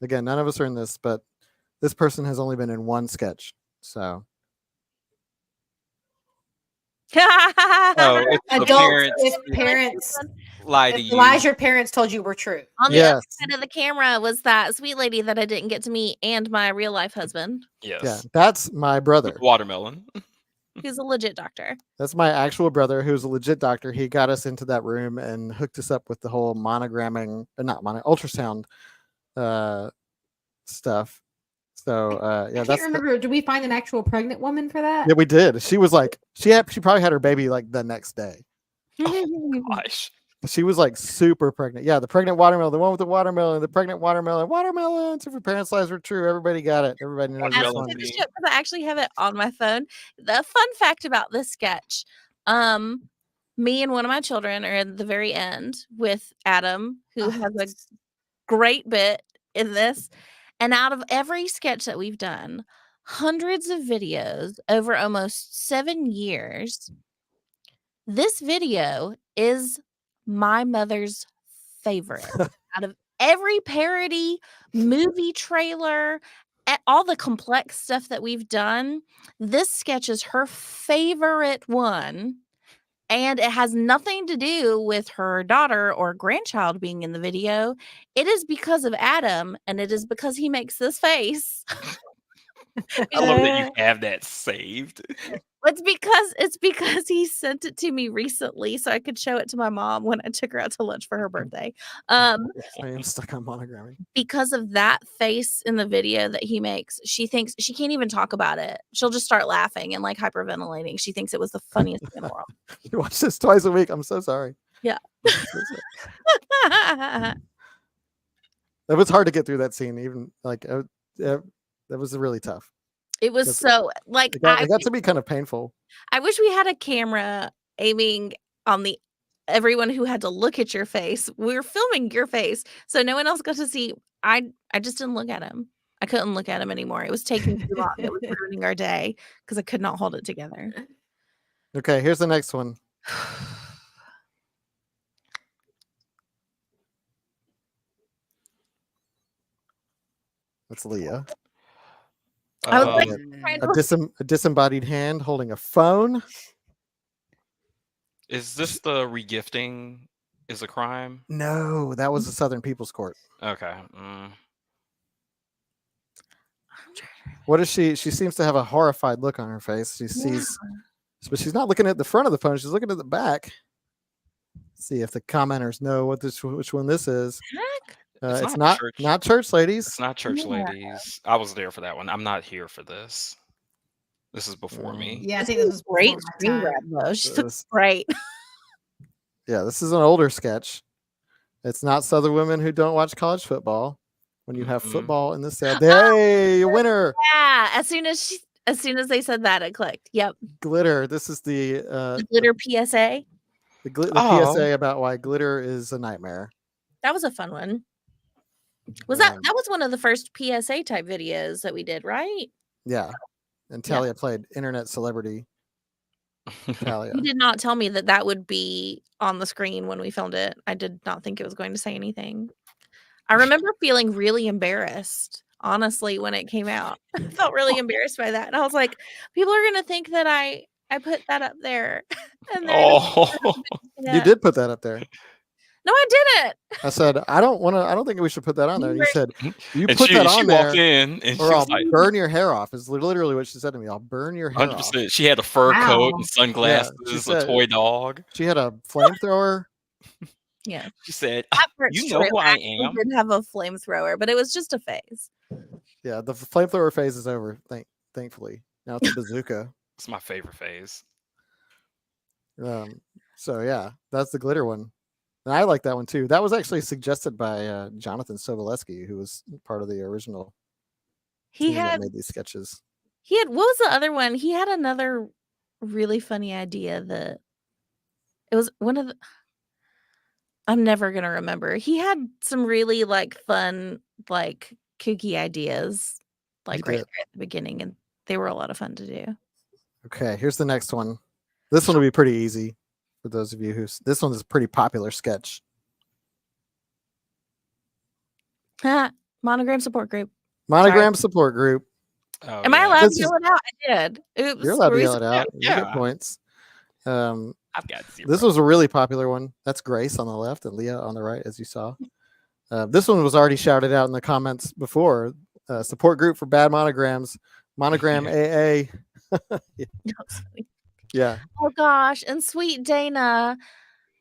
Again, none of us are in this, but this person has only been in one sketch. So Oh, it's the Adults, parents if parents, lie to if you. lies your parents told you were true. On the other yes, side of the camera was that sweet lady that I didn't get to meet, and my real life husband, Yes. yeah, that's my brother. Watermelon. who's a legit doctor. That's my actual brother, who's a legit doctor. He got us into that room and hooked us up with the whole monogramming, ultrasound stuff. So yeah, I can't remember. Did we find an actual pregnant woman for that? yeah, we did. She was like, she probably had her baby like the next day. Gosh. She was like super pregnant. Yeah, the pregnant watermelon, the one with the watermelon, the pregnant watermelons. If your parents' lies were true, everybody got it. Everybody knows this Watermelon one. tea. Because I actually have it on my phone. The fun fact about this sketch, me and one of my children are at the very end with Adam, who has a great bit in this. And out of every sketch that we've done, hundreds of videos over almost 7 years, this video is my mother's favorite. Out of every parody, movie trailer, all the complex stuff that we've done, this sketch is her favorite one. And it has nothing to do with her daughter or grandchild being in the video. It is because of Adam, and it is because he makes this face. I love that you have that saved. It's because he sent it to me recently so I could show it to my mom when I took her out to lunch for her birthday. I am stuck on monogramming. Because of that face in the video that he makes, she thinks she can't even talk about it. She'll just start laughing and like hyperventilating. She thinks it was the funniest thing in the world. You watch this twice a week. I'm so sorry. Yeah. It was hard to get through that scene. Even like that was really tough. It was so like It got to be kind of painful. I wish we had a camera aiming on everyone who had to look at your face. We were filming your face, so no one else got to see. I just didn't look at him. I couldn't look at him anymore. It was taking too long. It was ruining our day because I could not hold it together. Okay, here's the next one. That's Leah. I was like, A disembodied hand holding a phone. Is this the regifting is a crime? No, that was the Southern People's Court. Okay. What is she? She seems to have a horrified look on her face. She sees, but she's not looking at the front of the phone. She's looking at the back. See if the commenters know which one this is. It's not church ladies. It's not church ladies. I was there for that one. I'm not here for this. This is before me. Yeah, I think this was great screen grab though. She looks great. Yeah, this is an older sketch. It's not Southern women who don't watch college football. When you have football in the South, hey, winner! Yeah, as soon as they said that, it clicked. Yep. Glitter. This is the glitter PSA. The PSA about why glitter is a nightmare. That was a fun one. That was one of the first PSA type videos that we did, right? Yeah. And Talia played internet celebrity. Talia. You did not tell me that would be on the screen when we filmed it. I did not think it was going to say anything. I remember feeling really embarrassed, honestly, when it came out. I felt really embarrassed by that. And I was like, people are going to think that I put that up there. And You did put that up there. No, I didn't. I said, I don't think we should put that on there. And you said, you and put that on there, walked in and or I'll burn your hair off, is literally what she said to me. I'll burn your hair 100%. off. She had a fur coat and sunglasses, said, a toy dog. She had a flamethrower. Yeah. She said, That part's "You know true. who I Ashley am." did have a flamethrower, but it was just a phase. Yeah, the flamethrower phase is over. Thankfully, now it's a bazooka. It's my favorite phase. So yeah, that's the glitter one. And I like that one too. That was actually suggested by Jonathan Soboleski, who was part of the original He team that had made these sketches. what was the other one? He had another really funny idea that it was one of the I'm never gonna remember. He had some really like fun, like kooky ideas, like He right did. there at the beginning, and they were a lot of fun to do. Okay, here's the next one. This one will be pretty easy for those of you who. This one is a pretty popular sketch. Monogram support group. Monogram support group. Oh, Am I yeah. allowed This to is- yell it out? I did. Oops. You're allowed to Were we yell it out. You Yeah. get points. I've got 0. This was a really popular one. That's Grace on the left and Leah on the right, as you saw. This one was already shouted out in the comments before. Support group for bad monograms. Monogram AA. Yeah. Oh gosh, and sweet Dana.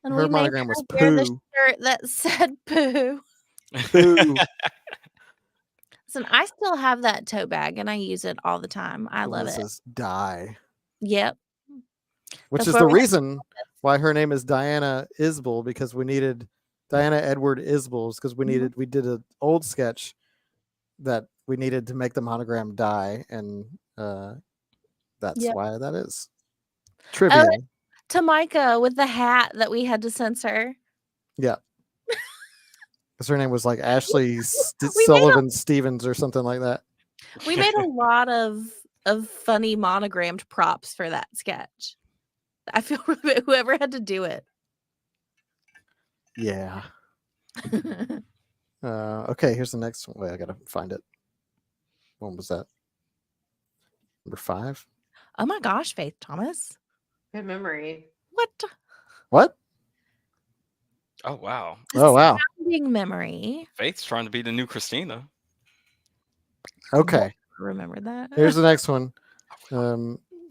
And Her we made monogram was her wear the poo. shirt that said poo. Poo. Listen, I still have that tote bag and I use it all the time. I The one love that it. says die. Yep. Which That's is why the we have- reason why her name is Diana Isbell, because we needed Diana Edward Isbell, because we did an old sketch that we needed to make the monogram die, and that's Yep. why that is. Trivia. To Micah with the hat that we had to censor. Yeah. Because her name was like Ashley made Sullivan Stevens or something like that. We made a lot of funny monogrammed props for that sketch. I feel whoever had to do it. Yeah. Okay, here's the next one. Wait, I gotta find it. When was that? Number 5? Oh my gosh, Faith Thomas. Good memory. What? Oh, wow. Oh wow. Astounding memory. Faith's trying to be the new Christina. Okay. Remember that? Here's the next one.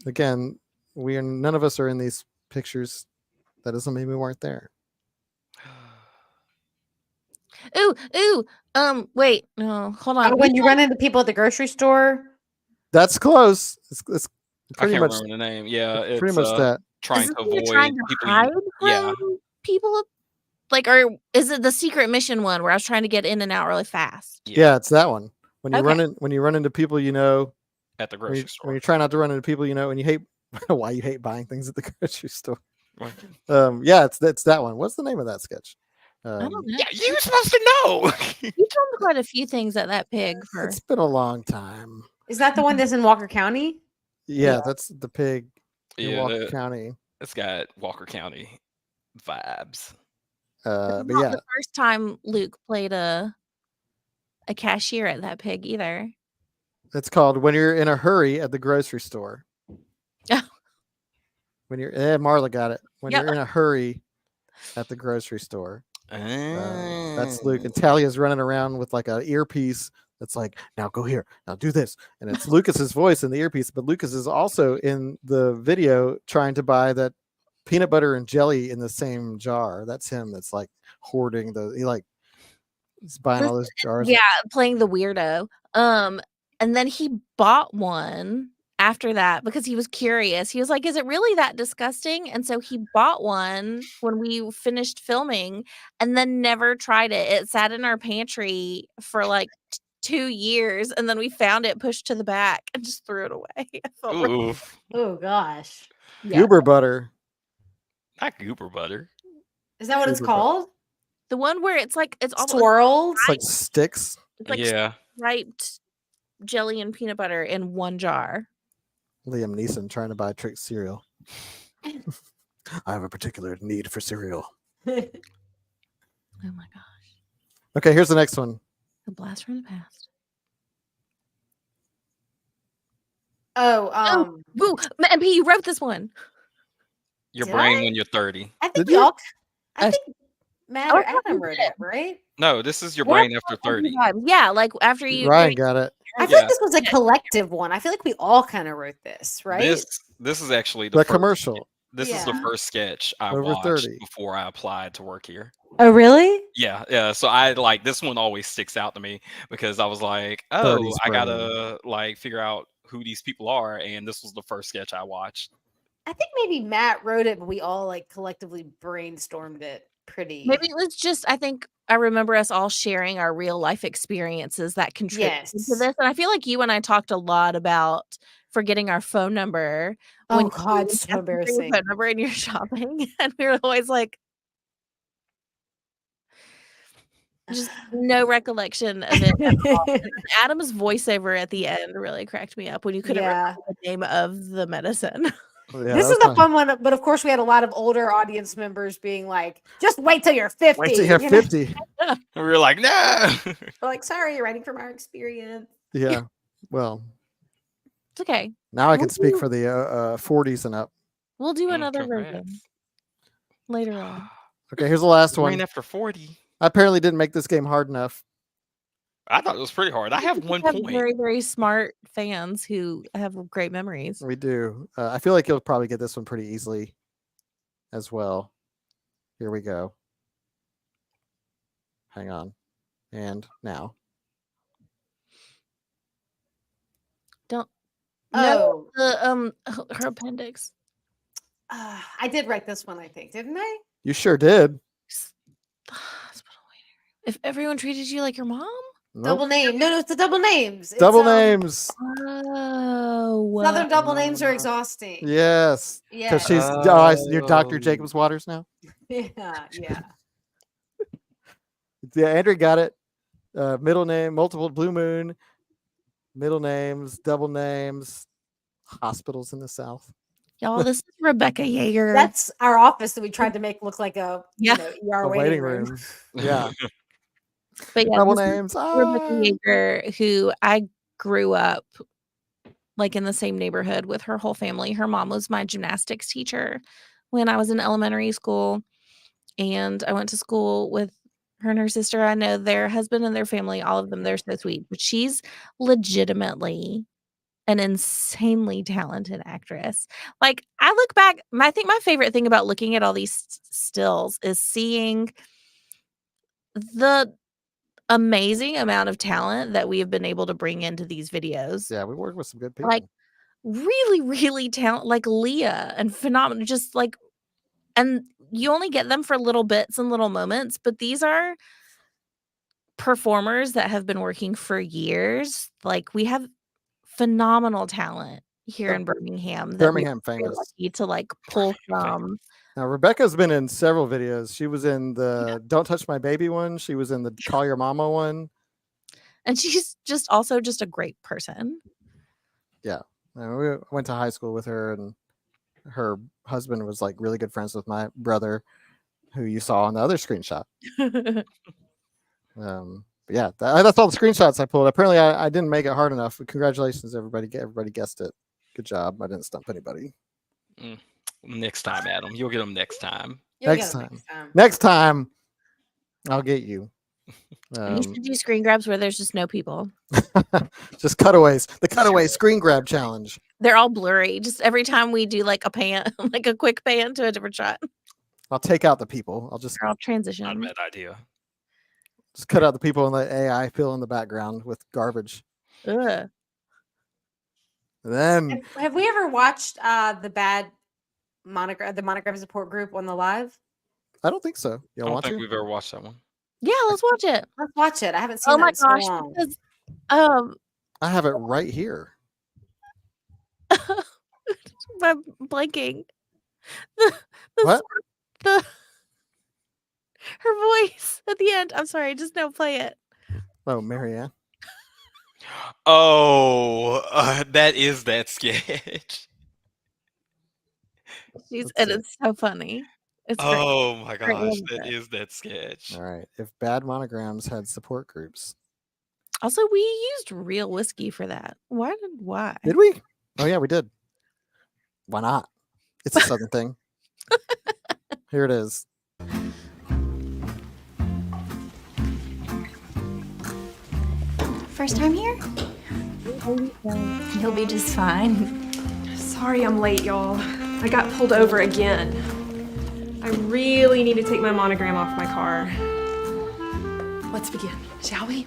Again, none of us are in these pictures. That doesn't mean we weren't there. Ooh. Wait. No, hold on. When you run into people at the grocery store. That's close. It's I pretty can't much remember the name. Yeah, it's pretty much that. trying Is to this when you're avoid trying to people. hide Yeah. from people? Like, or is it the secret mission one where I was trying to get in and out really fast? Yeah, it's that one. When you Okay. when you run into people you know, At the when grocery you, store. when you try not to run into people you know, and you hate why you hate buying things at the grocery store. Right. Yeah, it's that one. What's the name of that sketch? I don't know. Yeah, you're supposed to know. You told me quite a few things at that pig for. It's been a long time. Is that the one that's in Walker County? Yeah, that's the pig in Yeah, Walker County. it's got Walker County vibes. But Not yeah, the first time Luke played a cashier at that pig either. it's called When You're in a Hurry at the Grocery Store. Oh. When you're Marla got it. When Yeah. you're in a hurry at the grocery store. That's Luke, and Oh. Talia's running around with like an earpiece that's like, now go here, now do this, and it's Lucas's voice in the earpiece. But Lucas is also in the video trying to buy that peanut butter and jelly in the same jar. That's him. That's like hoarding he's buying all those jars. Yeah, playing the weirdo. And then he bought one after that because he was curious. He was like, "Is it really that disgusting?" And so he bought one when we finished filming, and then never tried it. It sat in our pantry for like 2 years, and then we found it pushed to the back and just threw it away. I felt really- Oof. Oh gosh. yeah. Goober butter. Not goober butter. Is that what it's Super butter. called? The one where it's almost Swirled? It's like sticks. it's like Yeah. striped jelly and peanut butter in one jar. Liam Neeson trying to buy trick cereal. I have a particular need for cereal. Oh my gosh. Okay, here's the next one. A blast from the past. Woo! MP, you wrote this one. Your Did brain I? when you're 30. I think Did we you? all. I Uh, think Matt I or thought Adam we wrote did. it, right? No, this is your What? brain after 30. Yeah, like after you. Ryan got it. I feel Yeah. like this was a collective one. I feel like we all kind of wrote this, right? This is actually the The first, commercial. This is the Yeah. first sketch I Over watched 30. before I applied to work here. Oh, really? Yeah. So I like this one always sticks out to me because I was like, 30's oh, I brain. gotta like figure out who these people are, and this was the first sketch I watched. I think maybe Matt wrote it, but we all like collectively brainstormed it pretty. Maybe it was just, I think I remember us all sharing our real life experiences that contributed to Yes. this. And I feel like you and I talked a lot about forgetting our phone number. Oh you God, asked so for your embarrassing. phone number and you're shopping. And we were always like, just no recollection of it at all. And then Adam's voiceover at the end really cracked me up when you couldn't Yeah. remember the name of the medicine. Yeah, This that is was the fun one, but of course we had a lot of older audience members being like, "Just wait till you're 50." Wait till you're you know? 50. And we were like, no. We're like, "Sorry, you're writing from our experience." Yeah. Well, It's okay. now I can We'll speak do- for the 40s and up. We'll do Mm, another congrats. version later on. Okay, here's the last Brain one. after 40. I apparently didn't make this game hard enough. I thought it was pretty hard. I have We 1 have point. very, very smart fans who have great memories. We do. I feel like you'll probably get this one pretty easily as well. Here we go. Hang on. And now. Don't Oh, the her appendix. I did write this one, I think, didn't I? You sure did. The hospital waiting. If everyone treated you like your mom? Nope. Double name. No, it's the double names. It's, Double names. Oh, Southern double names are exhausting. Yes. Yeah. Because you're Dr. Jacobs Waters now. Yeah. Yeah, Andrew got it. Middle name, multiple blue moon, middle names, double names, hospitals in the South. Y'all, this is Rebecca Yeager. That's our office that we tried to make look like a Yeah. ER A waiting room. Yeah. but yeah, Double this is names. Rebecca Yeager, who I grew up like in the same neighborhood with her whole family. Her mom was my gymnastics teacher when I was in elementary school, and I went to school with her and her sister. I know their husband and their family, all of them, they're so sweet. But she's legitimately an insanely talented actress. Like, I look back, I think my favorite thing about looking at all these stills is seeing the amazing amount of talent that we have been able to bring into these videos. Yeah, we work with some good people. Like, really, really talented, like Leah and phenomenal, just like, and you only get them for little bits and little moments, but these are performers that have been working for years. Like, we have phenomenal talent here in Birmingham. That we're Birmingham very famous. lucky to like pull from. Now, Rebecca's been in several videos. She was in the Don't Touch My Baby one. She was in the Call Your Mama one. And she's just also just a great person. Yeah. We went to high school with her, and her husband was like really good friends with my brother, who you saw on the other screenshot. But yeah, that's all the screenshots I pulled. Apparently, I didn't make it hard enough. Congratulations, everybody! Everybody guessed it. Good job. I didn't stump anybody. Next time, Adam. You'll get them next time. Next time, I'll get you. You should do screen grabs where there's just no people. Just cutaways. The cutaway screen grab challenge. They're all blurry. Just every time we do like a pan, like a quick pan to a different shot, I'll take out the people. I'll just they're all transition. Not a bad idea. Just cut out the people and let AI fill in the background with garbage. Ugh. And then Have we ever watched the bad Monogram, the Monogram support group on the live? I don't think so. I You don't want think to? we've ever watched that one. Yeah, let's watch it. Let's watch it. I haven't seen Oh that my in so gosh, long. because I have it right here. I'm blanking. The What? The her voice at the end. I'm sorry, just don't play it. Oh, Marianne. Oh, that is that sketch. She's Let's and see. it's so funny. It's great. Oh my Great gosh, moment. that is that sketch. All right. If bad monograms had support groups, Also, we used real whiskey for that. Why? did we? Oh yeah, we did. Why not? It's a southern thing. Here it is. First time here? You'll be just fine. Sorry I'm late, y'all. I got pulled over again. I really need to take my monogram off my car. Let's begin, shall we?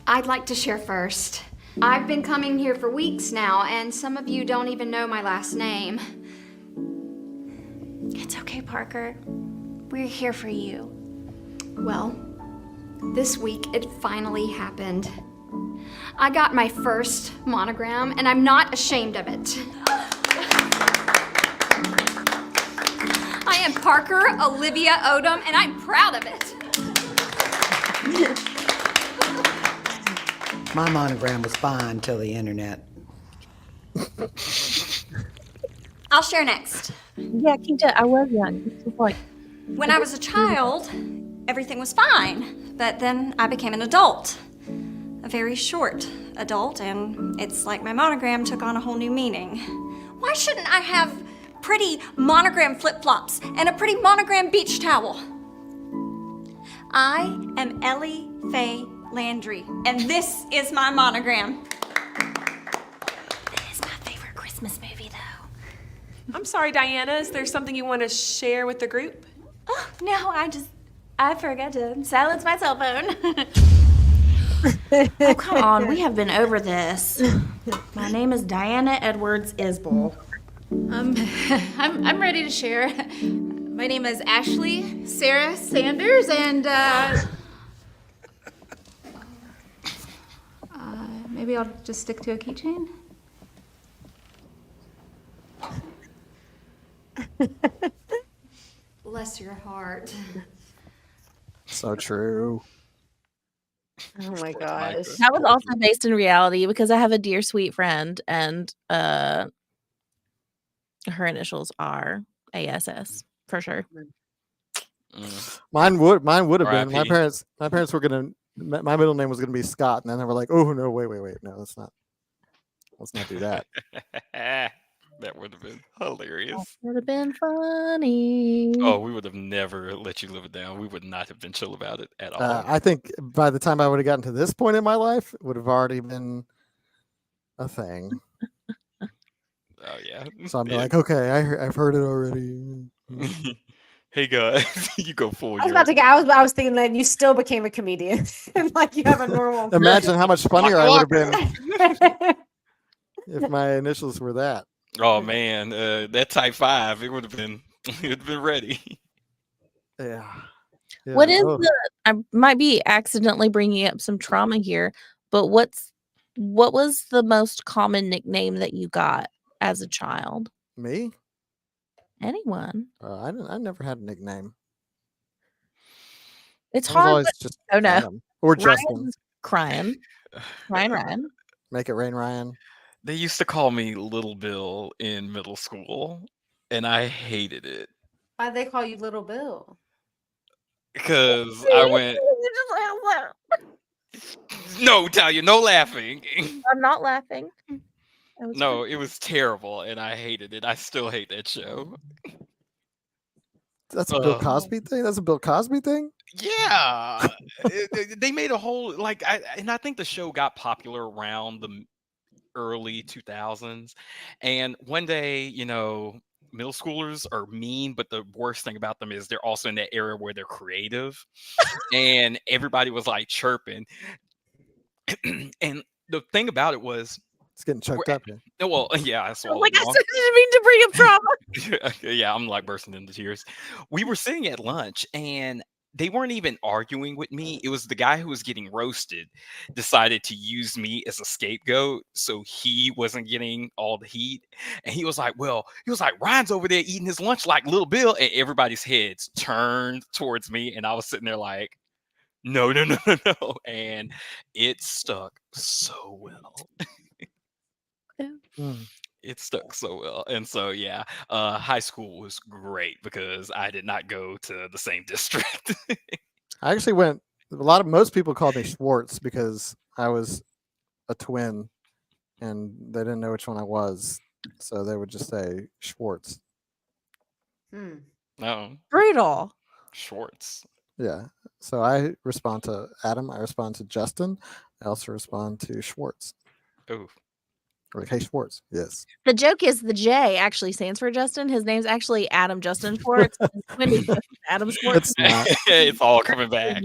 I'd like to share first. I've been coming here for weeks now, and some of you don't even know my last name. It's okay, Parker. We're here for you. Well, this week it finally happened. I got my first monogram, and I'm not ashamed of it. I am Parker Olivia Odom, and I'm proud of it. My monogram was fine till the internet. I'll share next. Yeah, Kinta, I was young. It's just like, When I was a child, everything was fine, but then I became an adult. A very short adult, and it's like my monogram took on a whole new meaning. Why shouldn't I have pretty monogram flip-flops and a pretty monogram beach towel? I am Ellie Faye Landry, and this is my monogram. That is my favorite Christmas movie, though. I'm sorry, Diana, is there something you want to share with the group? Oh, no, I forgot to silence my cell phone. oh, come on. We have been over this. My name is Diana Edwards Isbell. I'm ready to share. My name is Ashley Sarah Sanders, and maybe I'll just stick to a keychain. Bless your heart. So true. Oh my gosh. That was also based in reality because I have a dear sweet friend, and her initials are ASS for sure. Mine would have been. My R.I.P. parents were gonna. My middle name was gonna be Scott, and then they were like, "Oh no, wait, no, let's not do that." That would have been hilarious. Would have been funny. Oh, we would have never let you live it down. We would not have been chill about it at all. I think by the time I would have gotten to this point in my life, it would have already been a thing. Oh yeah. So I'm like, okay, I've heard it already. Hey guys, you go full. I was about to get. I was thinking that you still became a comedian, and like you have a normal. Imagine how much funnier I would have been if my initials were that. Oh man, that type 5, it would have been ready. Yeah. What is I might be accidentally bringing up some trauma here, but what was the most common nickname that you got as a child? Me? Anyone? I never had a nickname. It's I was hard. always But, just oh no, Adam or Justin. Ryan's crying. Ryan. Make it rain, Ryan. They used to call me Little Bill in middle school, and I hated it Why'd they call you Little Bill? because I went, no, Talia, no laughing. I'm not laughing. No, it was terrible, and I hated it. I still hate that show. That's a Bill Cosby thing. That's a Bill Cosby thing. Yeah, they made a whole I think the show got popular around the early 2000s, and one day, middle schoolers are mean, but the worst thing about them is they're also in that area where they're creative, and everybody was like chirping, and the thing about it was. It's getting choked up here. No, well, yeah, I saw. Like I said, I didn't mean to bring up trauma. Yeah, I'm like bursting into tears. We were sitting at lunch, and they weren't even arguing with me. It was the guy who was getting roasted decided to use me as a scapegoat, so he wasn't getting all the heat. And he was like, Ryan's over there eating his lunch like Little Bill, and everybody's heads turned towards me, and I was sitting there like, no, and it stuck so well. It stuck so well. And so yeah, high school was great because I did not go to the same district. I actually most people called me Schwartz because I was a twin and they didn't know which one I was, so they would just say Schwartz. No. Brutal. Schwartz. Yeah. So I respond to Adam, I respond to Justin, I also respond to Schwartz. Oh. Like, hey, Schwartz. Yes. The joke is the J actually stands for Justin. His name's actually Adam Justin Schwartz. His twin is Adam Schwartz. It's not. It's all coming back.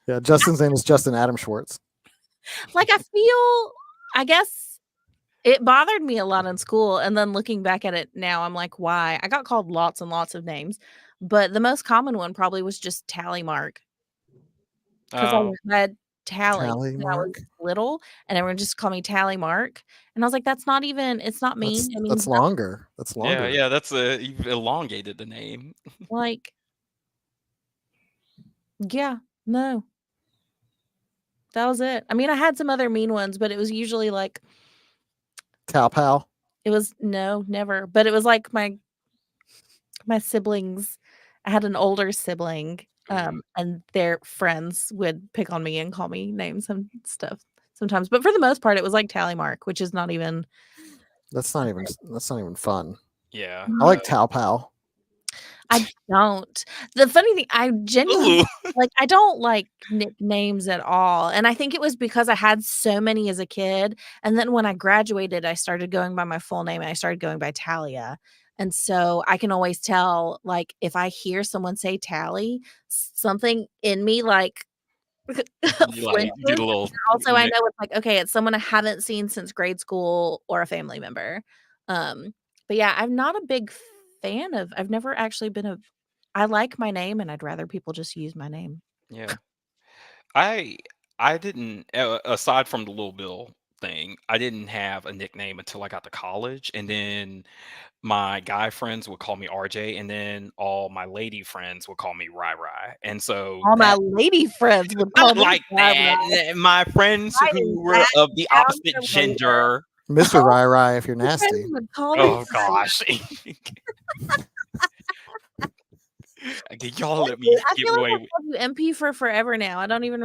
Yeah, Justin's name is Justin Adam Schwartz. Like, I guess it bothered me a lot in school. And then looking back at it now, I'm like, why? I got called lots and lots of names. But the most common one probably was just Tally Mark. Because I had Tally when I was little, and everyone just called me Tally Mark. And I was like, that's not even, it's not mean. That's longer. That's longer. Yeah, that's you've elongated the name. Like, yeah, no. That was it. I mean, I had some other mean ones, but it was usually like Cow Pal. It was no, never. But it was like my siblings. I had an older sibling, and their friends would pick on me and call me names and stuff sometimes. But for the most part, it was like Tally Mark, which is not even. That's not even fun. Yeah, I like Tao Pal. I don't. The funny thing, I genuinely I don't like nicknames at all. And I think it was because I had so many as a kid. And then when I graduated, I started going by my full name and I started going by Talia. And so I can always tell, like, if I hear someone say Tally, something in me like flinches. Also, I know it's like, okay, it's someone I haven't seen since grade school or a family member. But yeah, I'm not a big fan of. I've never actually been I like my name, and I'd rather people just use my name. Yeah, I didn't aside from the Little Bill thing, I didn't have a nickname until I got to college, and then my guy friends would call me RJ, and then all my lady friends would call me Rai Rai, and so all my lady friends would call me like that. My friends who were of the opposite gender. Mr. Rai Rai, if you're nasty. Oh gosh. Y'all let me I get feel away like I've called you MP for forever now. I don't even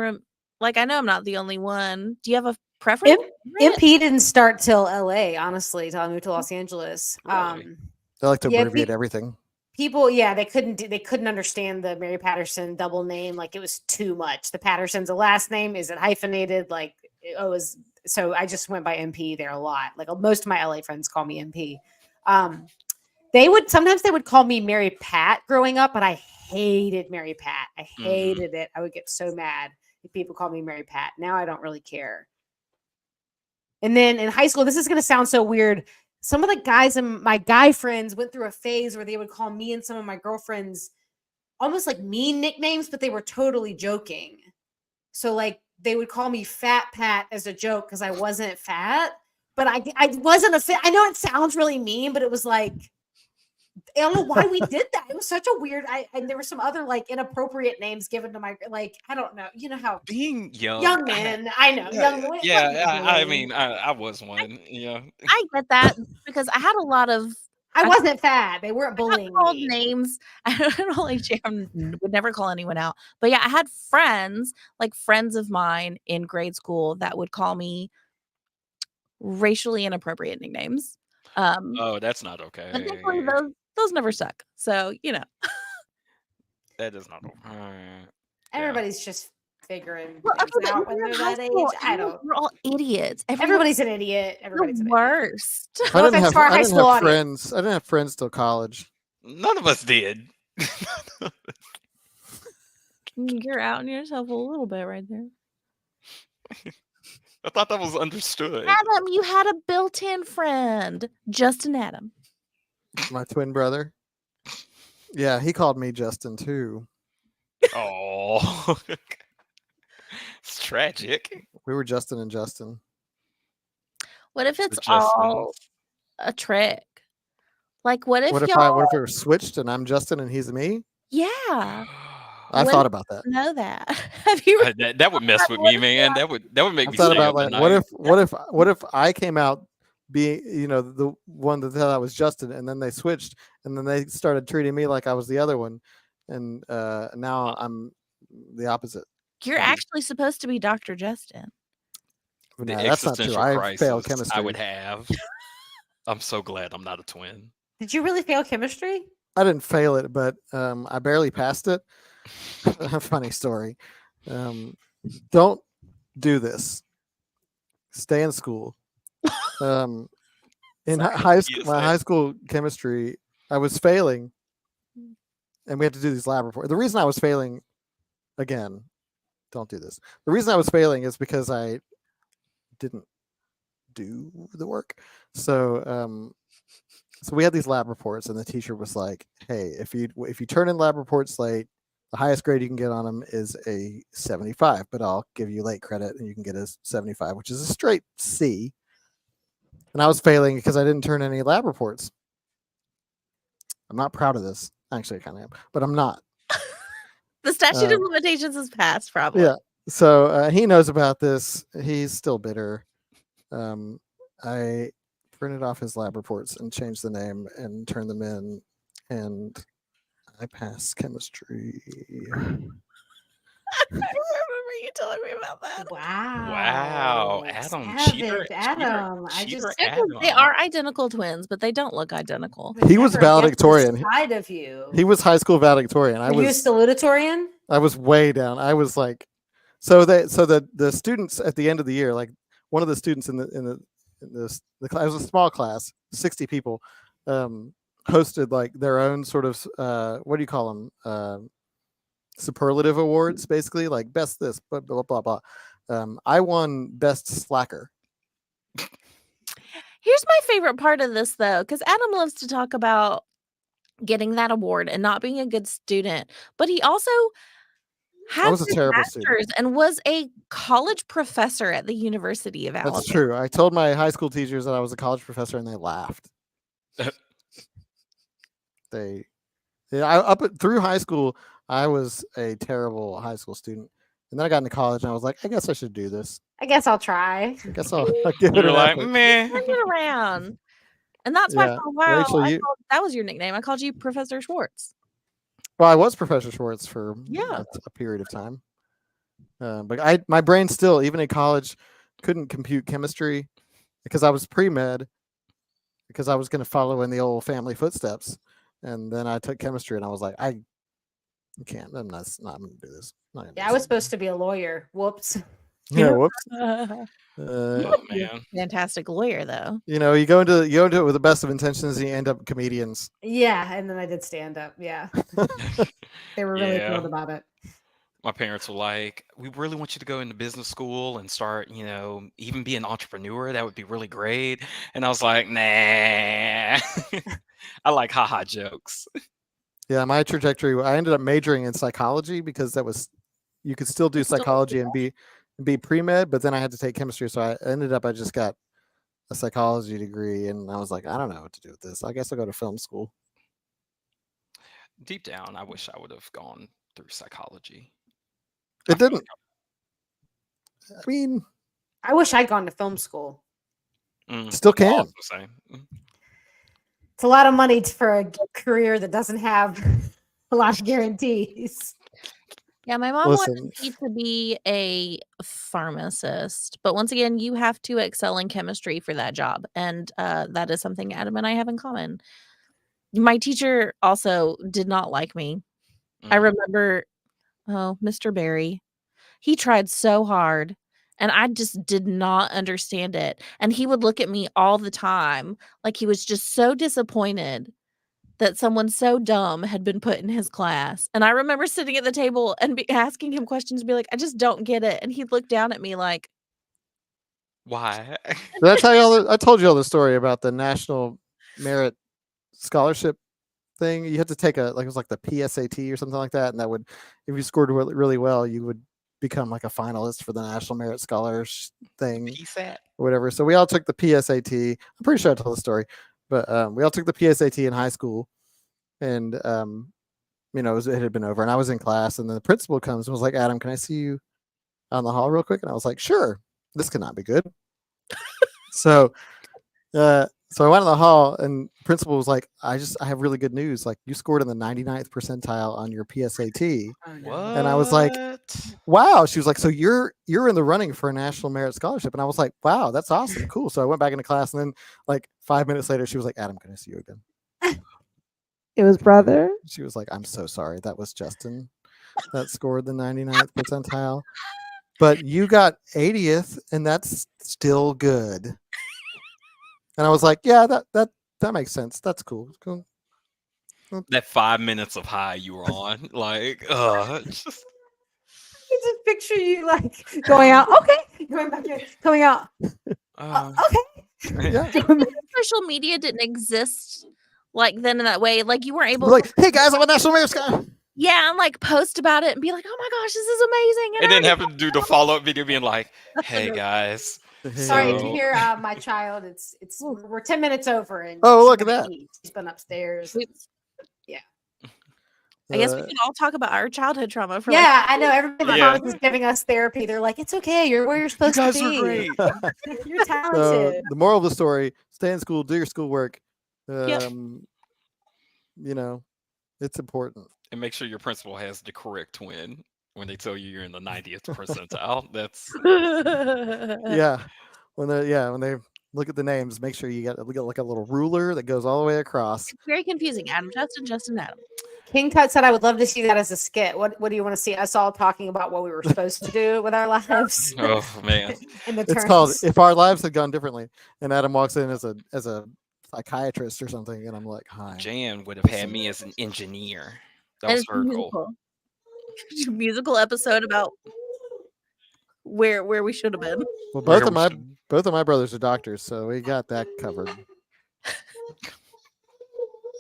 I know I'm not the only one. Do you have a preference? MP didn't start till LA, honestly, till I moved to Los Angeles. Really? They like to abbreviate everything. People, they couldn't understand the Mary Patterson double name. Like, it was too much. The Patterson's a last name. Is it hyphenated? Like, it was. So I just went by MP there a lot. Like, most of my LA friends call me MP. Sometimes they would call me Mary Pat growing up, but I hated Mary Pat. I hated it. I would get so mad if people called me Mary Pat. Now I don't really care. And then in high school, this is going to sound so weird. Some of the guys and my guy friends went through a phase where they would call me and some of my girlfriends almost like mean nicknames, but they were totally joking. So like they would call me Fat Pat as a joke because I wasn't fat, but I wasn't a fat. I know it sounds really mean, but it was like, I don't know why we did that. It was such a weird. And there were some other like inappropriate names given to my I don't know. You know how being young men. I know young. Yeah, I mean, I was one. Yeah, I get that because I had a lot of. I wasn't fat. They weren't bullying called me. Names. I don't like Jam would never call anyone out. But yeah, I had friends, like friends of mine in grade school, that would call me racially inappropriate nicknames. Oh, that's not okay. But thankfully those never stuck. So, that is not Everybody's just figuring things out when they're that age. I don't. We're all idiots. Everybody's an idiot. Everybody's the an worst. I didn't have friends. I didn't have friends till college. None of us did. You're outing yourself a little bit right there. I thought that was understood. Adam, you had a built-in friend, Justin Adam. My twin brother. Yeah, he called me Justin too. Oh, it's tragic. We were Justin and Justin. What if it's all a trick? Like, what if it were switched and I'm Justin and he's me? Yeah. I thought about that. Know that? Have you? That would mess with me, man. That would make me. I thought about like, what if I came out being, the one that thought I was Justin, and then they switched, and then they started treating me like I was the other one, and now I'm the opposite. You're actually supposed to be Dr. Justin. No, that's not true. I failed chemistry. I would have. I'm so glad I'm not a twin. Did you really fail chemistry? I didn't fail it, but I barely passed it. Funny story. Don't do this. Stay in school. In Sorry. high school, Yes, my that- high school chemistry, I was failing, and we had to do these lab reports. The reason I was failing, again, don't do this. The reason I was failing is because I didn't do the work. So so we had these lab reports, and the teacher was like, "Hey, if you turn in lab reports late, the highest grade you can get on them is a 75, but I'll give you late credit, and you can get a 75, which is a straight C." And I was failing because I didn't turn any lab reports. I'm not proud of this. Actually, I kind of am, but I'm not. The statute of limitations is passed, probably. Yeah. So he knows about this. He's still bitter. I printed off his lab reports and changed the name and turned them in, and I passed chemistry. I remember you telling me about that. Wow, Adam, cheater, Adam. cheater, They are identical twins, but they don't look identical. He was valedictorian. Side of you. He was high school valedictorian. Were you salutatorian? I was way down. I was like, so the students at the end of the year, like one of the students in the class, it was a small class, 60 people, hosted like their own sort of what do you call them? Superlative awards, basically, like best this, blah blah blah blah. I won best slacker. Here's my favorite part of this, though, because Adam loves to talk about getting that award and not being a good student, but he also I was has a his terrible master's student. and was a college professor at the University of Alabama. That's true. I told my high school teachers that I was a college professor, and they laughed. Through high school, I was a terrible high school student, and then I got into college, and I was like, I guess I should do this. I guess I'll try. I guess I'll give it You're an like, effort. meh. Turn it around. And that's why Yeah. for a while, Rachel, that was your nickname. I called you Professor Schwartz. Well, I was Professor Schwartz for Yeah. a period of time, but my brain still, even in college, couldn't compute chemistry because I was pre-med, because I was going to follow in the old family footsteps, and then I took chemistry, and I was like, I can't. I'm not going to do this. Yeah, I was supposed to be a lawyer. Whoops. Yeah, whoops. Oh man, Fantastic lawyer, though. You go into it with the best of intentions, and you end up comedians. Yeah, and then I did stand up. Yeah. They were really Yeah. thrilled about it. my parents were like, "We really want you to go into business school and start, even be an entrepreneur. That would be really great." And I was like, "Nah." I like haha jokes. Yeah, my trajectory, I ended up majoring in psychology because you could still do psychology and be pre-med, but then I had to take chemistry, so I just got a psychology degree, and I was like, I don't know what to do with this. I guess I'll go to film school. Deep down, I wish I would have gone through psychology. It didn't. I mean, I wish I'd gone to film school. Still can. It's a lot of money for a career that doesn't have a lot of guarantees. Yeah, my mom wanted me to be a pharmacist, but once again, you have to excel in chemistry for that job, and that is something Adam and I have in common. My teacher also did not like me. I remember, Mr. Barry, he tried so hard, and I just did not understand it, and he would look at me all the time like he was just so disappointed that someone so dumb had been put in his class. And I remember sitting at the table and asking him questions and be like, I just don't get it. And he'd look down at me like, why? Did I tell you I told you all the story about the National Merit Scholarship thing? You had to take it was like the PSAT or something like that. And that would, if you scored really well, you would become like a finalist for the National Merit Scholars thing. PSAT? Or whatever. So we all took the PSAT. I'm pretty sure I told the story. But we all took the PSAT in high school, and it had been over, and I was in class, and then the principal comes and was like, "Adam, can I see you on the hall real quick?" And I was like, "Sure." This cannot be good. So I went in the hall, and the principal was like, I have really good news. Like, you scored in the 99th percentile on your PSAT. What? And I was like, wow. She was like, so you're in the running for a National Merit Scholarship. And I was like, wow, that's awesome. Cool. So I went back into class, and then like 5 minutes later, she was like, Adam, can I see you again? It was brother. She was like, I'm so sorry. That was Justin that scored the 99th percentile. But you got 80th, and that's still good. And I was like, yeah, that makes sense. That's cool. Cool. That 5 minutes of high you were on, like, just I just picture you like going out. Okay, going back in, coming out. Okay. Yeah. Social media didn't exist like then in that way. Like you weren't able We're like, hey guys, I'm a national mascot. yeah, and like post about it and be like, oh my gosh, this is amazing. and then have to do the follow-up video being like, hey guys. Sorry, if you So hear my child, it's we're 10 minutes over and Oh, she's look at gonna that. eat. She's been upstairs. Yeah. I guess we can all talk about our childhood trauma for like Yeah, I know everybody in the Yeah. comments is giving us therapy. They're like, it's okay, you're where you're supposed you to guys be. are great. You're So talented. the moral of the story: stay in school, do your schoolwork. Yep. You know, it's important. And make sure your principal has the correct twin when they tell you you're in the 90th percentile. That's Yeah. When they look at the names, make sure you get like a little ruler that goes all the way across. it's very confusing. Adam Justin, Justin Adam. King Tut said, I would love to see that as a skit. What do you want to see us all talking about what we were supposed to do with our lives? oh man. And the It's called turns. "If Our Lives Had Gone Differently," and Adam walks in as a psychiatrist or something, and I'm like, hi. Jan would have had me as an engineer. That And was it's her goal. musical episode about where we should have been. Well, Where both of my brothers are doctors, so we got that covered.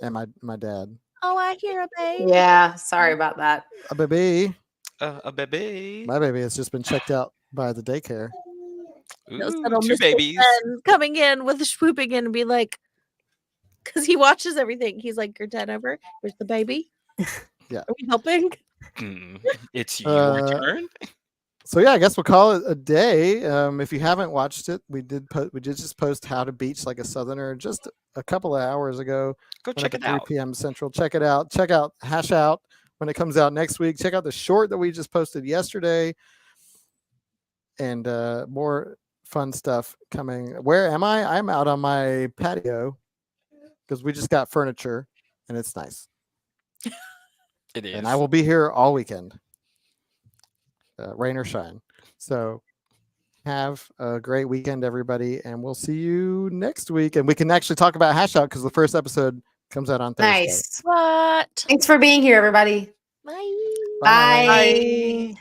And my dad. Oh, I hear a baby. Yeah, sorry about that. A baby. A baby. My baby has just been checked out by the daycare. Those Ooh, little 2 Mr. babies. Fen coming in with swooping in and be like, because he watches everything. He's like, your dad over. Here's the baby. Yeah. Are we helping? It's your turn. So yeah, I guess we'll call it a day. If you haven't watched it, we did just post How to Beach Like a Southerner just a couple of hours ago. Go check at it 3 out. p.m. Central. Check it out. Check out Hash Out when it comes out next week. Check out the short that we just posted yesterday, and more fun stuff coming. Where am I? I'm out on my patio because we just got furniture, and it's nice. It is. And I will be here all weekend, rain or shine. So have a great weekend, everybody, and we'll see you next week. And we can actually talk about Hash Out because the first episode comes out on Thursday. Nice. What? Thanks for being here, everybody. Bye. Bye.